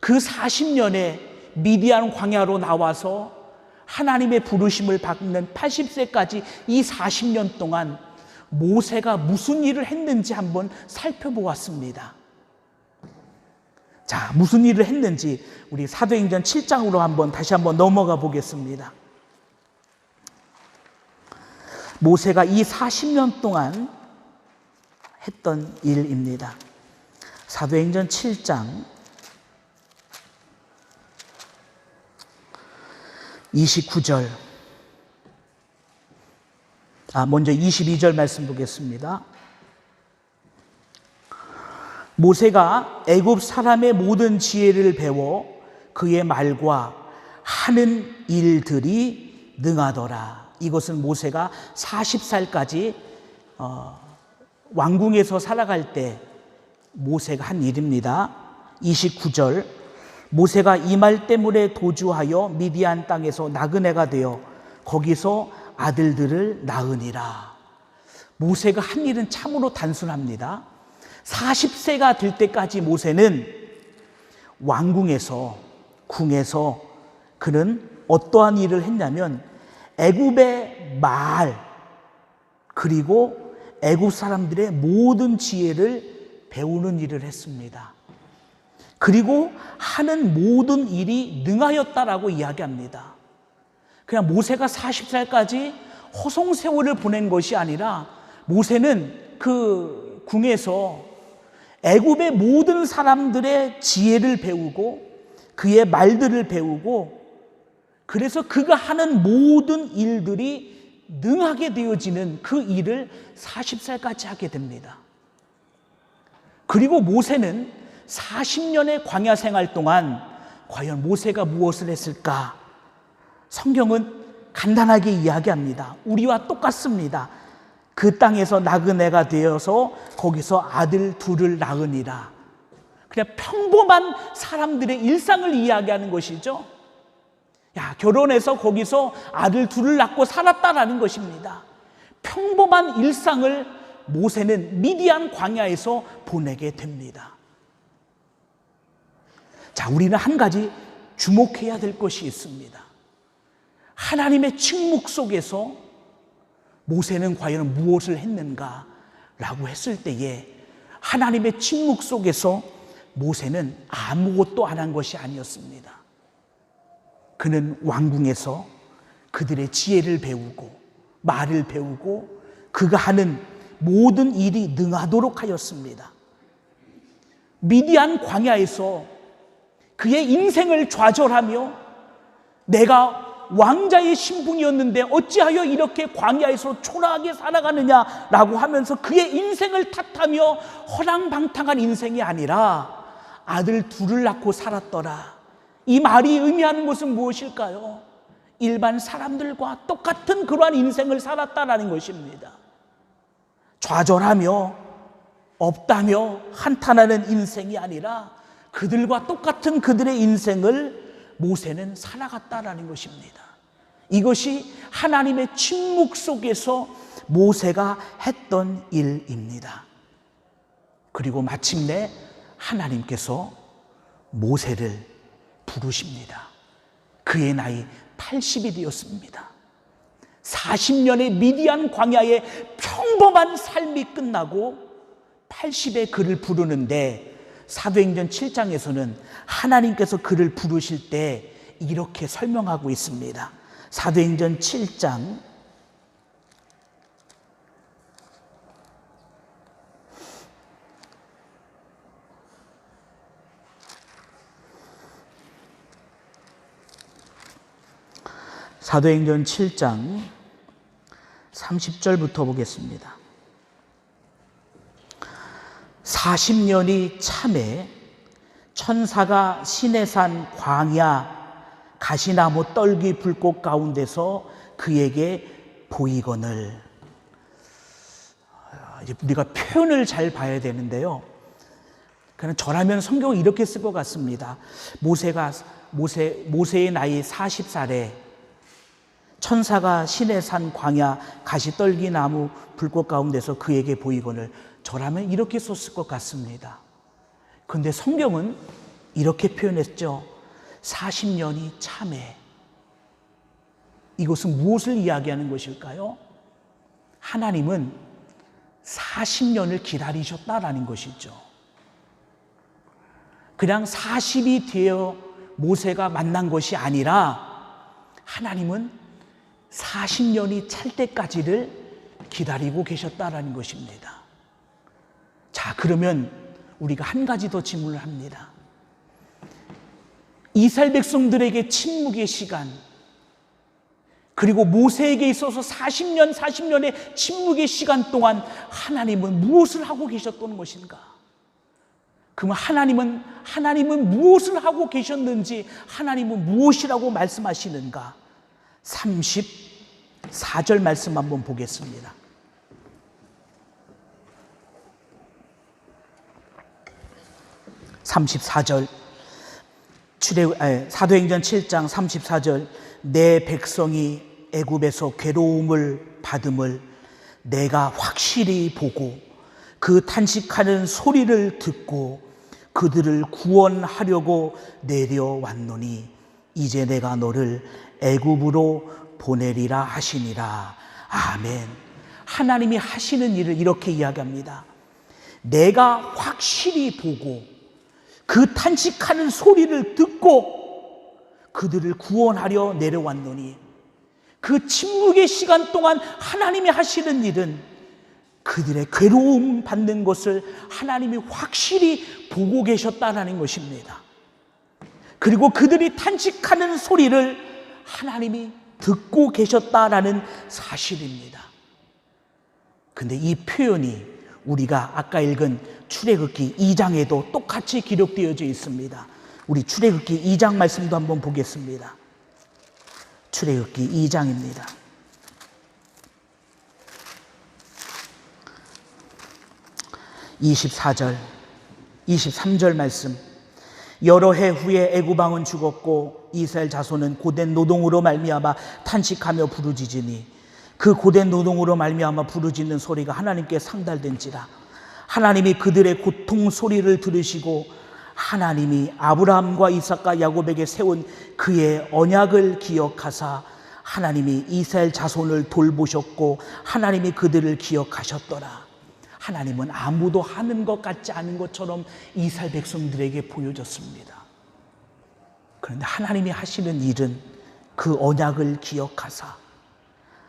그 40년에 미디안 광야로 나와서 하나님의 부르심을 받는 80세까지 이 40년 동안 모세가 무슨 일을 했는지 한번 살펴보았습니다. 자, 무슨 일을 했는지 우리 사도행전 7장으로 다시 한번 넘어가 보겠습니다. 모세가 이 40년 동안 했던 일입니다. 사도행전 7장 29절, 먼저 22절 말씀 보겠습니다. 모세가 애굽 사람의 모든 지혜를 배워 그의 말과 하는 일들이 능하더라. 이것은 모세가 40살까지 왕궁에서 살아갈 때 모세가 한 일입니다. 29절, 모세가 이말 때문에 도주하여 미디안 땅에서 나그네가 되어 거기서 아들들을 낳으니라. 모세가 한 일은 참으로 단순합니다. 40세가 될 때까지 모세는 왕궁에서, 궁에서 그는 어떠한 일을 했냐면 애굽의 말, 그리고 애굽 사람들의 모든 지혜를 배우는 일을 했습니다. 그리고 하는 모든 일이 능하였다라고 이야기합니다. 그냥 모세가 40살까지 허송세월을 보낸 것이 아니라 모세는 그 궁에서 애굽의 모든 사람들의 지혜를 배우고 그의 말들을 배우고, 그래서 그가 하는 모든 일들이 능하게 되어지는 그 일을 40살까지 하게 됩니다. 그리고 모세는 40년의 광야 생활 동안 과연 모세가 무엇을 했을까? 성경은 간단하게 이야기합니다. 우리와 똑같습니다. 그 땅에서 나그네가 되어서 거기서 아들 둘을 낳으니라. 그냥 평범한 사람들의 일상을 이야기하는 것이죠. 결혼해서 거기서 아들 둘을 낳고 살았다라는 것입니다. 평범한 일상을 모세는 미디안 광야에서 보내게 됩니다. 자, 우리는 한 가지 주목해야 될 것이 있습니다. 하나님의 침묵 속에서 모세는 과연 무엇을 했는가라고 했을 때에 하나님의 침묵 속에서 모세는 아무것도 안 한 것이 아니었습니다. 그는 왕궁에서 그들의 지혜를 배우고 말을 배우고 그가 하는 모든 일이 능하도록 하였습니다. 미디안 광야에서 그의 인생을 좌절하며 내가 왕자의 신분이었는데 어찌하여 이렇게 광야에서 초라하게 살아가느냐라고 하면서 그의 인생을 탓하며 허랑방탕한 인생이 아니라 아들 둘을 낳고 살았더라. 이 말이 의미하는 것은 무엇일까요? 일반 사람들과 똑같은 그러한 인생을 살았다라는 것입니다. 좌절하며 없다며 한탄하는 인생이 아니라 그들과 똑같은 그들의 인생을 모세는 살아갔다라는 것입니다. 이것이 하나님의 침묵 속에서 모세가 했던 일입니다. 그리고 마침내 하나님께서 모세를 부르십니다. 그의 나이 80이 되었습니다. 40년의 미디안 광야의 평범한 삶이 끝나고 80에 그를 부르는데 사도행전 7장에서는 하나님께서 그를 부르실 때 이렇게 설명하고 있습니다. 사도행전 7장 30절부터 보겠습니다. 40년이 참에 천사가 시내산 광야 가시나무 떨기 불꽃 가운데서 그에게 보이거늘. 우리가 표현을 잘 봐야 되는데요. 그냥 저라면 성경을 이렇게 쓸 것 같습니다. 모세의 나이 40살에 천사가 시내산 광야 가시떨기 나무 불꽃 가운데서 그에게 보이거늘, 저라면 이렇게 썼을 것 같습니다. 그런데 성경은 이렇게 표현했죠. 40년이 참해. 이것은 무엇을 이야기하는 것일까요? 하나님은 40년을 기다리셨다라는 것이죠. 그냥 40이 되어 모세가 만난 것이 아니라 하나님은 40년이 찰 때까지를 기다리고 계셨다라는 것입니다. 자, 그러면 우리가 한 가지 더 질문을 합니다. 이스라엘 백성들에게 침묵의 시간, 그리고 모세에게 있어서 40년의 침묵의 시간 동안 하나님은 무엇을 하고 계셨던 것인가? 그러면 하나님은 무엇을 하고 계셨는지, 하나님은 무엇이라고 말씀하시는가? 34절 말씀 한번 보겠습니다. 34절, 사도행전 7장 34절, 내 백성이 애굽에서 괴로움을 받음을 내가 확실히 보고 그 탄식하는 소리를 듣고 그들을 구원하려고 내려왔노니 이제 내가 너를 애굽으로 보내리라 하시니라. 아멘. 하나님이 하시는 일을 이렇게 이야기합니다. 내가 확실히 보고 그 탄식하는 소리를 듣고 그들을 구원하려 내려왔노니, 그 침묵의 시간 동안 하나님이 하시는 일은 그들의 괴로움 받는 것을 하나님이 확실히 보고 계셨다는 것입니다. 그리고 그들이 탄식하는 소리를 하나님이 듣고 계셨다라는 사실입니다. 근데 이 표현이 우리가 아까 읽은 출애굽기 2장에도 똑같이 기록되어져 있습니다. 우리 출애굽기 2장 말씀도 한번 보겠습니다. 출애굽기 2장입니다. 24절, 23절 말씀. 여러 해 후에 애굽 왕은 죽었고 이스라엘 자손은 고된 노동으로 말미암아 탄식하며 부르짖으니 그 고된 노동으로 말미암아 부르짖는 소리가 하나님께 상달된지라. 하나님이 그들의 고통 소리를 들으시고 하나님이 아브라함과 이삭과 야곱에게 세운 그의 언약을 기억하사 하나님이 이스라엘 자손을 돌보셨고 하나님이 그들을 기억하셨더라. 하나님은 아무도 하는 것 같지 않은 것처럼 이스라엘 백성들에게 보여졌습니다. 그런데 하나님이 하시는 일은 그 언약을 기억하사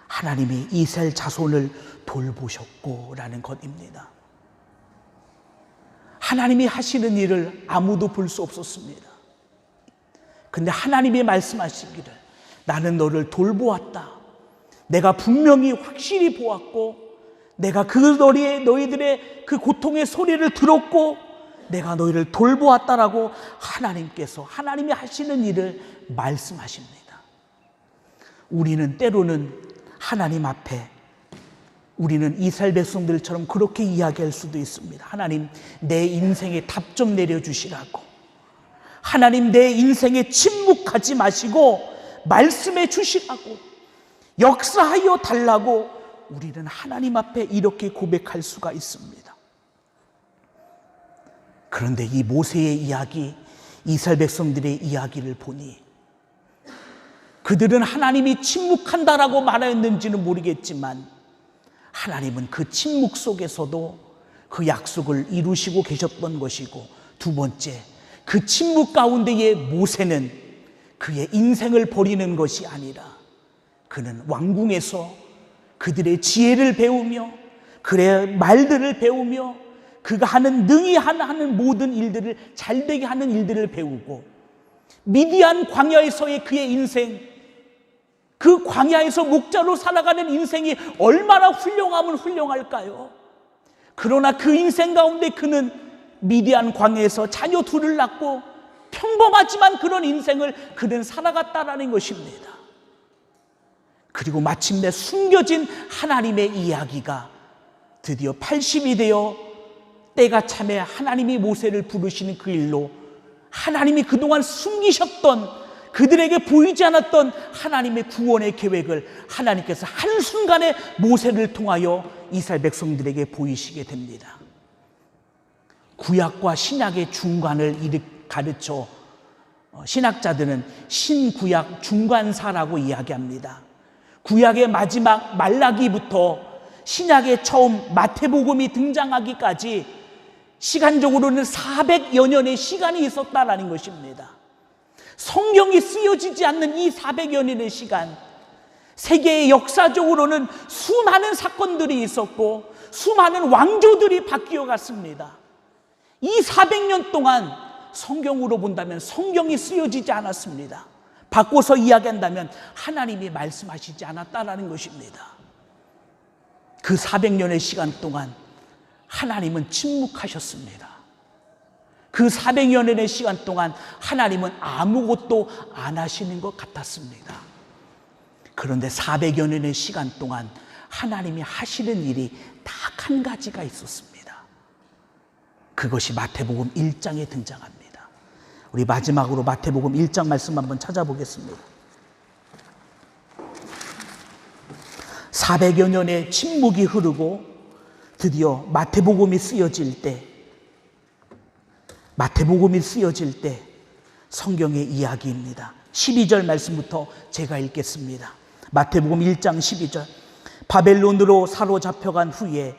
하나님이 이스라엘 자손을 돌보셨고 라는 것입니다. 하나님이 하시는 일을 아무도 볼 수 없었습니다. 근데 하나님이 말씀하시기를 나는 너를 돌보았다. 내가 분명히 확실히 보았고 내가 너희들의 그 고통의 소리를 들었고 내가 너희를 돌보았다라고 하나님이 하시는 일을 말씀하십니다. 우리는 때로는 하나님 앞에 우리는 이스라엘 백성들처럼 그렇게 이야기할 수도 있습니다. 하나님, 내 인생에 답 좀 내려주시라고. 하나님, 내 인생에 침묵하지 마시고 말씀해 주시라고, 역사하여 달라고 우리는 하나님 앞에 이렇게 고백할 수가 있습니다. 그런데 이 모세의 이야기, 이스라엘 백성들의 이야기를 보니 그들은 하나님이 침묵한다라고 말하였는지는 모르겠지만 하나님은 그 침묵 속에서도 그 약속을 이루시고 계셨던 것이고, 두 번째, 그 침묵 가운데의 모세는 그의 인생을 버리는 것이 아니라 그는 왕궁에서 그들의 지혜를 배우며 그의 말들을 배우며 그가 능히 하는 모든 일들을 잘되게 하는 일들을 배우고 미디안 광야에서의 그의 인생, 그 광야에서 목자로 살아가는 인생이 얼마나 훌륭하면 훌륭할까요? 그러나 그 인생 가운데 그는 미디안 광야에서 자녀 둘을 낳고 평범하지만 그런 인생을 그는 살아갔다라는 것입니다. 그리고 마침내 숨겨진 하나님의 이야기가 드디어 80이 되어 때가 참에 하나님이 모세를 부르시는 그 일로 하나님이 그동안 숨기셨던, 그들에게 보이지 않았던 하나님의 구원의 계획을 하나님께서 한순간에 모세를 통하여 이스라엘 백성들에게 보이시게 됩니다. 구약과 신약의 중간을 가르쳐 신학자들은 신구약 중간사라고 이야기합니다. 구약의 마지막 말라기부터 신약의 처음 마태복음이 등장하기까지 시간적으로는 400여 년의 시간이 있었다라는 것입니다. 성경이 쓰여지지 않는 이 400여 년의 시간, 세계의 역사적으로는 수많은 사건들이 있었고 수많은 왕조들이 바뀌어 갔습니다. 이 400년 동안 성경으로 본다면 성경이 쓰여지지 않았습니다. 바꿔서 이야기한다면 하나님이 말씀하시지 않았다라는 것입니다. 그 400년의 시간 동안 하나님은 침묵하셨습니다. 그 400여 년의 시간 동안 하나님은 아무것도 안 하시는 것 같았습니다. 그런데 400여 년의 시간 동안 하나님이 하시는 일이 딱 한 가지가 있었습니다. 그것이 마태복음 1장에 등장합니다. 우리 마지막으로 마태복음 1장 말씀 한번 찾아보겠습니다. 400여 년의 침묵이 흐르고 드디어 마태복음이 쓰여질 때 성경의 이야기입니다. 12절 말씀부터 제가 읽겠습니다. 마태복음 1장 12절. 바벨론으로 사로잡혀간 후에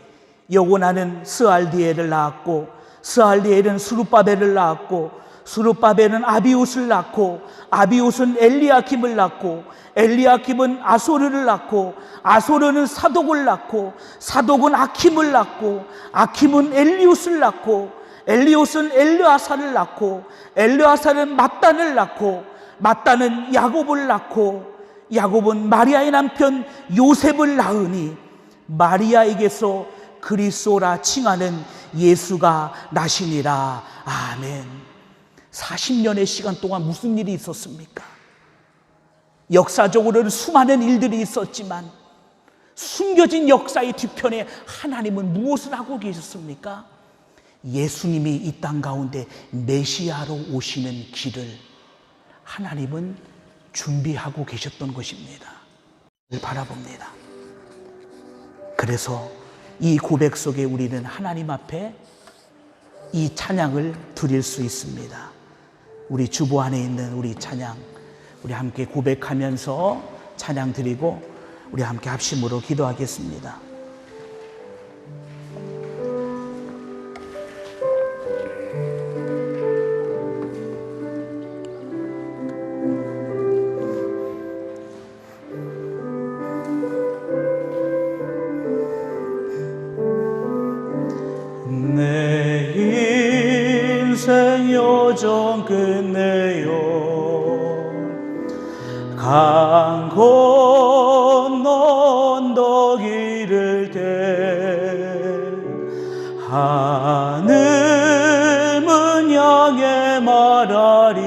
여고나는 스알디엘을 낳았고 스알디엘은 스룹바벨을 낳았고 스룹바벨은 아비웃을 낳고 아비웃은 엘리야킴을 낳고 엘리야킴은 아소르를 낳고 아소르는 사독을 낳고 사독은 아킴을 낳고 아킴은 엘리웃을 낳고 엘리웃은 엘르아사를 낳고 엘르아사는 mat단을 낳고 mat단은 야곱을 낳고 야곱은 마리아의 남편 요셉을 낳으니 마리아에게서 그리스도라 칭하는 예수가 나시니라. 아멘. 40년의 시간 동안 무슨 일이 있었습니까? 역사적으로는 수많은 일들이 있었지만 숨겨진 역사의 뒤편에 하나님은 무엇을 하고 계셨습니까? 예수님이 이 땅 가운데 메시아로 오시는 길을 하나님은 준비하고 계셨던 것입니다. 바라봅니다. 그래서 이 고백 속에 우리는 하나님 앞에 이 찬양을 드릴 수 있습니다. 우리 주보 안에 있는 우리 찬양, 우리 함께 고백하면서 찬양 드리고 우리 함께 합심으로 기도하겠습니다. 내 인생 여정 끝내요 강 건너 언덕 이를 때 하늘문 향해 말하리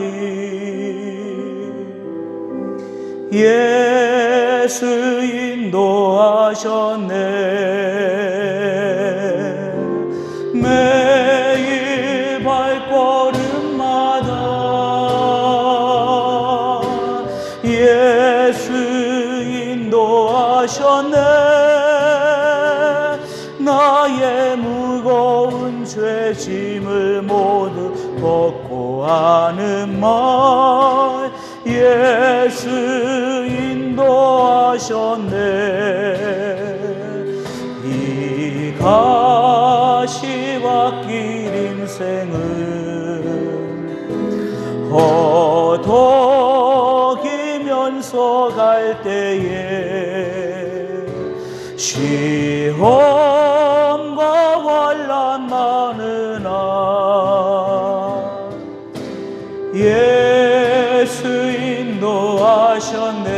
예수 인도하셨네 매일 발걸음마다 예수 인도하셨네 나의 무거운 죄짐을 모두 벗고 하는 말 예수 인도하셨네 이 가시밭길 인생을 허덕이면서 갈 때에 시험과 환난 많으나 예수 인도하셨네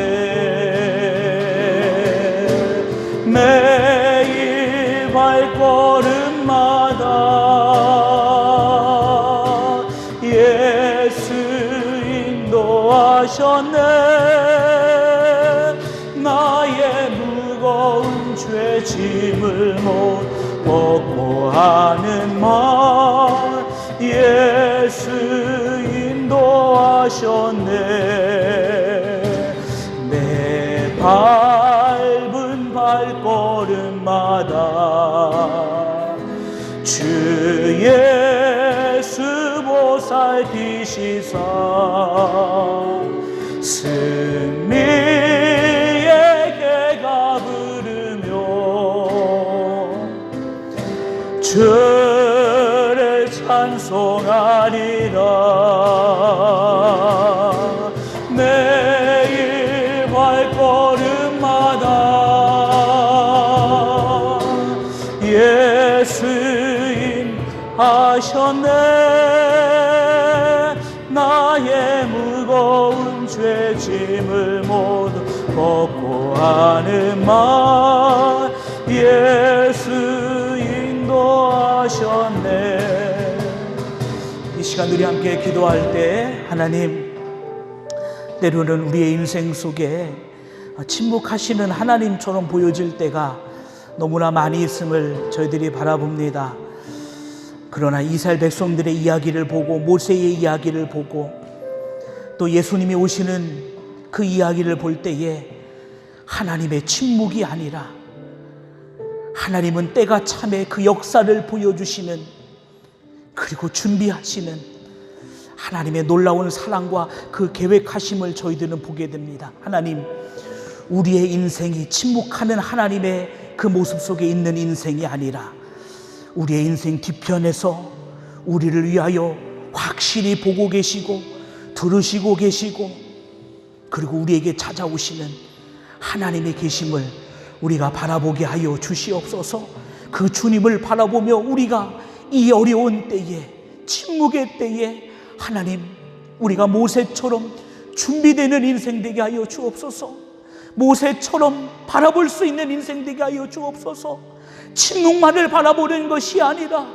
매일 발걸음마다 예수 인도하셨네 나의 무거운 죄짐을 못 벗고 하는 말 인도하셨네. 내 밟은 발걸음마다 주 예수 보살피시사 승리의 개가 부르며 주를 찬송하리라. 매일 발걸음마다 예수 하셨네. 나의 무거운 죄짐을 모두 벗고 하는 말 예수 인도하셨네. 이 시간 우리 함께 기도할 때 하나님, 때로는 우리의 인생 속에 침묵하시는 하나님처럼 보여질 때가 너무나 많이 있음을 저희들이 바라봅니다. 그러나 이스라엘 백성들의 이야기를 보고 모세의 이야기를 보고 또 예수님이 오시는 그 이야기를 볼 때에 하나님의 침묵이 아니라 하나님은 때가 참에 그 역사를 보여주시는, 그리고 준비하시는 하나님의 놀라운 사랑과 그 계획하심을 저희들은 보게 됩니다. 하나님, 우리의 인생이 침묵하는 하나님의 그 모습 속에 있는 인생이 아니라 우리의 인생 뒤편에서 우리를 위하여 확실히 보고 계시고 들으시고 계시고 그리고 우리에게 찾아오시는 하나님의 계심을 우리가 바라보게 하여 주시옵소서. 그 주님을 바라보며 우리가 이 어려운 때에, 침묵의 때에 하나님, 우리가 모세처럼 준비되는 인생 되게 하여 주옵소서. 모세처럼 바라볼 수 있는 인생 되게 하여 주옵소서. 침묵만을 바라보는 것이 아니라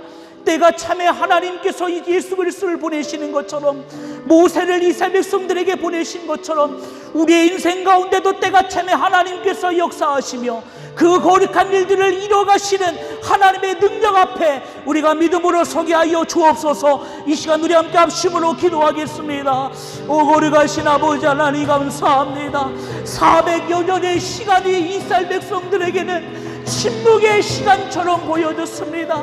때가 참에 하나님께서 예수 그리스도를 보내시는 것처럼, 모세를 이스라엘 백성들에게 보내신 것처럼 우리의 인생 가운데도 때가 참에 하나님께서 역사하시며 그 거룩한 일들을 이뤄가시는 하나님의 능력 앞에 우리가 믿음으로 서게 하여 주옵소서. 이 시간 우리 함께 합심으로 기도하겠습니다. 오 거룩하신 아버지 하나님, 감사합니다. 400여 년의 시간이 이스라엘 백성들에게는 침묵의 시간처럼 보여졌습니다.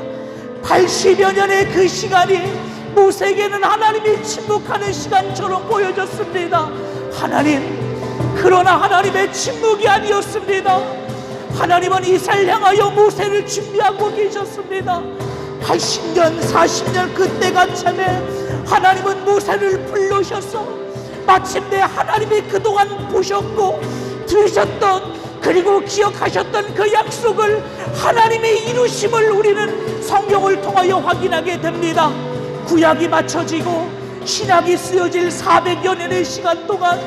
80여 년의 그 시간이 모세에게는 하나님이 침묵하는 시간처럼 보여졌습니다. 하나님, 그러나 하나님의 침묵이 아니었습니다. 하나님은 이스라엘 향하여 모세를 준비하고 계셨습니다. 80년, 40년 그때가 참에 하나님은 모세를 불러셔서 마침내 하나님이 그동안 보셨고 들으셨던, 그리고 기억하셨던 그 약속을 하나님의 이루심을 우리는 성경을 통하여 확인하게 됩니다. 구약이 맞춰지고 신약이 쓰여질 400여 년의 시간 동안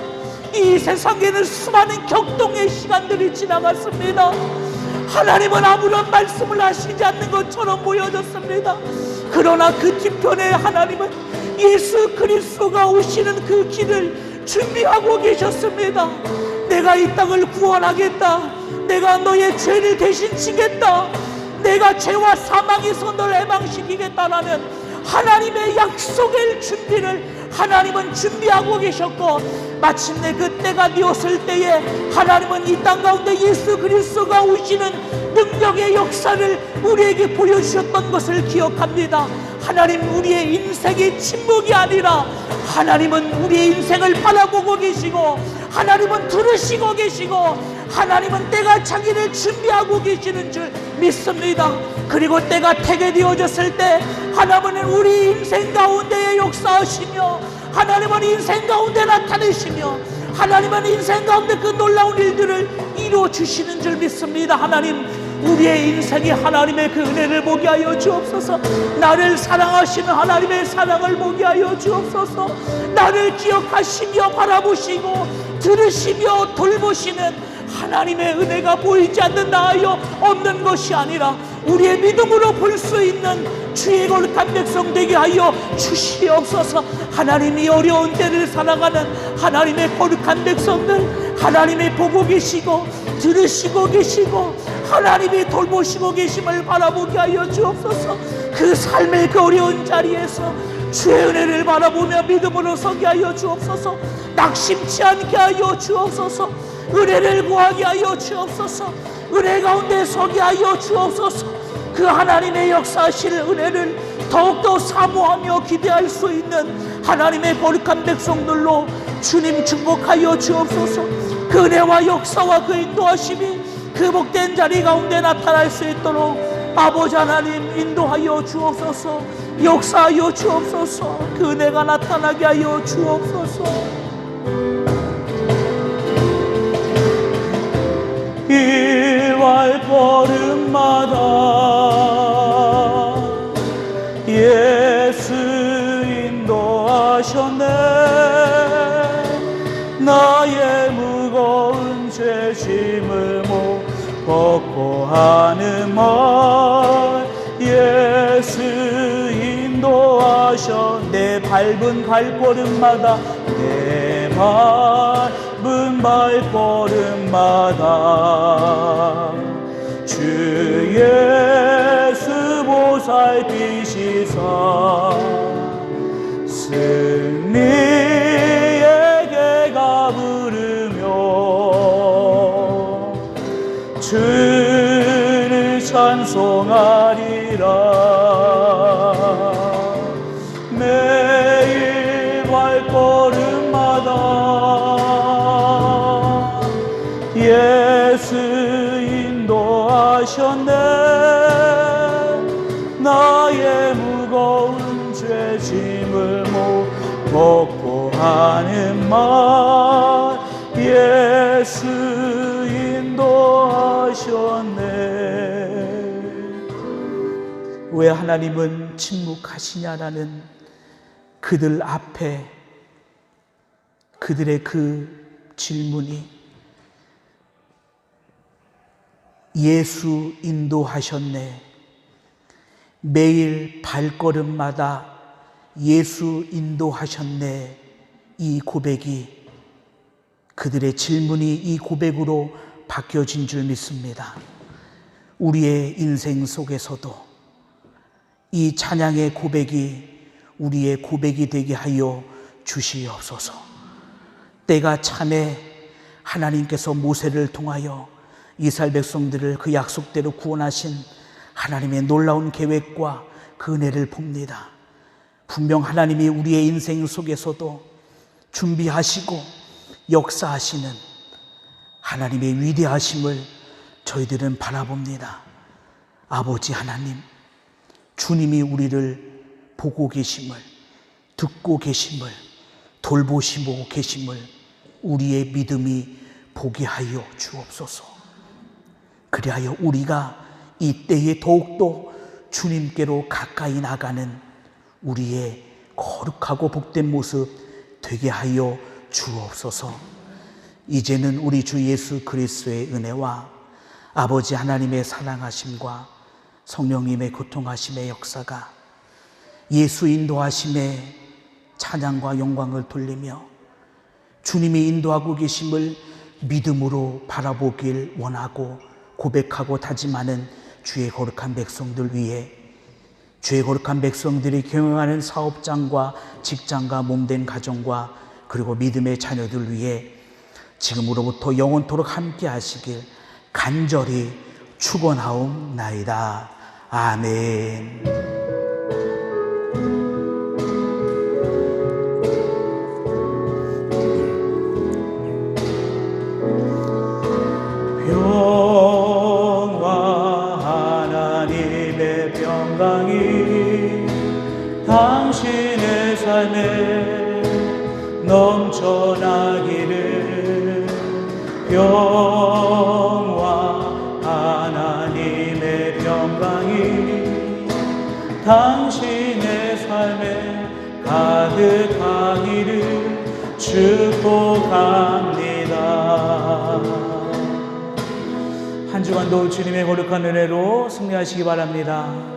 이 세상에는 수많은 격동의 시간들이 지나갔습니다. 하나님은 아무런 말씀을 하시지 않는 것처럼 보여졌습니다. 그러나 그 뒤편에 하나님은 예수 그리스도가 오시는 그 길을 준비하고 계셨습니다. 내가 이 땅을 구원하겠다. 내가 너의 죄를 대신 지겠다. 내가 죄와 사망에서 널 해방시키겠다라는 하나님의 약속의 준비를 하나님은 준비하고 계셨고, 마침내 그 때가 되었을 때에 하나님은 이 땅 가운데 예수 그리스도가 오시는 능력의 역사를 우리에게 보여주셨던 것을 기억합니다. 하나님, 우리의 인생의 침묵이 아니라 하나님은 우리의 인생을 바라보고 계시고, 하나님은 들으시고 계시고, 하나님은 때가 자기를 준비하고 계시는 줄 믿습니다. 그리고 때가 되게 되어졌을 때 하나님은 우리 인생 가운데에 역사하시며, 하나님은 인생 가운데 나타내시며, 하나님은 인생 가운데 그 놀라운 일들을 이루어주시는 줄 믿습니다. 하나님, 우리의 인생이 하나님의 그 은혜를 보게 하여 주옵소서. 나를 사랑하시는 하나님의 사랑을 보게 하여 주옵소서. 나를 기억하시며 바라보시고 들으시며 돌보시는 하나님의 은혜가 보이지 않는 나하여 없는 것이 아니라 우리의 믿음으로 볼 수 있는 주의 거룩한 백성 되게 하여 주시옵소서. 하나님이 어려운 때를 살아가는 하나님의 거룩한 백성들, 하나님이 보고 계시고 들으시고 계시고 하나님이 돌보시고 계심을 바라보게 하여 주옵소서. 그 삶의 그 어려운 자리에서 주의 은혜를 바라보며 믿음으로 서게 하여 주옵소서. 낙심치 않게 하여 주옵소서. 은혜를 구하게 하여 주옵소서. 은혜 가운데 서게 하여 주옵소서. 그 하나님의 역사하실 은혜를 더욱더 사모하며 기대할 수 있는 하나님의 거룩한 백성들로 주님 축복하여 주옵소서. 그 은혜와 역사와 그 인도하심이 그 복된 자리 가운데 나타날 수 있도록 아버지 하나님 인도하여 주옵소서. 역사하여 주옵소서. 그 은혜가 나타나게 하여 주옵소서. 일발걸음마다 예수 인도하셨네. 나의 무거운 죄짐을 벗고 하는 말 예수 인도하셔. 내 밟은 발걸음마다 내 밟은 발걸음마다 주 예수 보살피시사 승리의 가 부르며 주를 찬송하리라. 매일 발걸음마다 예수 인도하셨네. 나의 무거운 죄짐을 벗고 하는 말 예수 인도하셨네. 왜 하나님은 침묵하시냐라는 그들 앞에 그들의 그 질문이 예수 인도하셨네. 매일 발걸음마다 예수 인도하셨네. 이 고백이 그들의 질문이 이 고백으로 바뀌어진 줄 믿습니다. 우리의 인생 속에서도 이 찬양의 고백이 우리의 고백이 되게 하여 주시옵소서. 때가 차매 하나님께서 모세를 통하여 이스라엘 백성들을 그 약속대로 구원하신 하나님의 놀라운 계획과 그 은혜를 봅니다. 분명 하나님이 우리의 인생 속에서도 준비하시고 역사하시는 하나님의 위대하심을 저희들은 바라봅니다. 아버지 하나님, 주님이 우리를 보고 계심을, 듣고 계심을, 돌보시고 계심을 우리의 믿음이 보게 하여 주옵소서. 그리하여 우리가 이 때에 더욱더 주님께로 가까이 나가는 우리의 거룩하고 복된 모습 되게 하여 주옵소서. 이제는 우리 주 예수 그리스도의 은혜와 아버지 하나님의 사랑하심과 성령님의 교통하심의 역사가 예수 인도하심의 찬양과 영광을 돌리며 주님이 인도하고 계심을 믿음으로 바라보길 원하고 고백하고 다짐하는 주의 거룩한 백성들 위해 주의 거룩한 백성들이 경영하는 사업장과 직장과 몸된 가정과 그리고 믿음의 자녀들 위해 지금으로부터 영원토록 함께 하시길 간절히 축원하옵나이다. 아멘. 평화 하나님의 평강이 당신의 삶에 넘쳐나기를. 평화 하나님의 평강이 당신의 삶에 가득하기를 축복합니다. 한 주간도 주님의 거룩한 은혜로 승리하시기 바랍니다.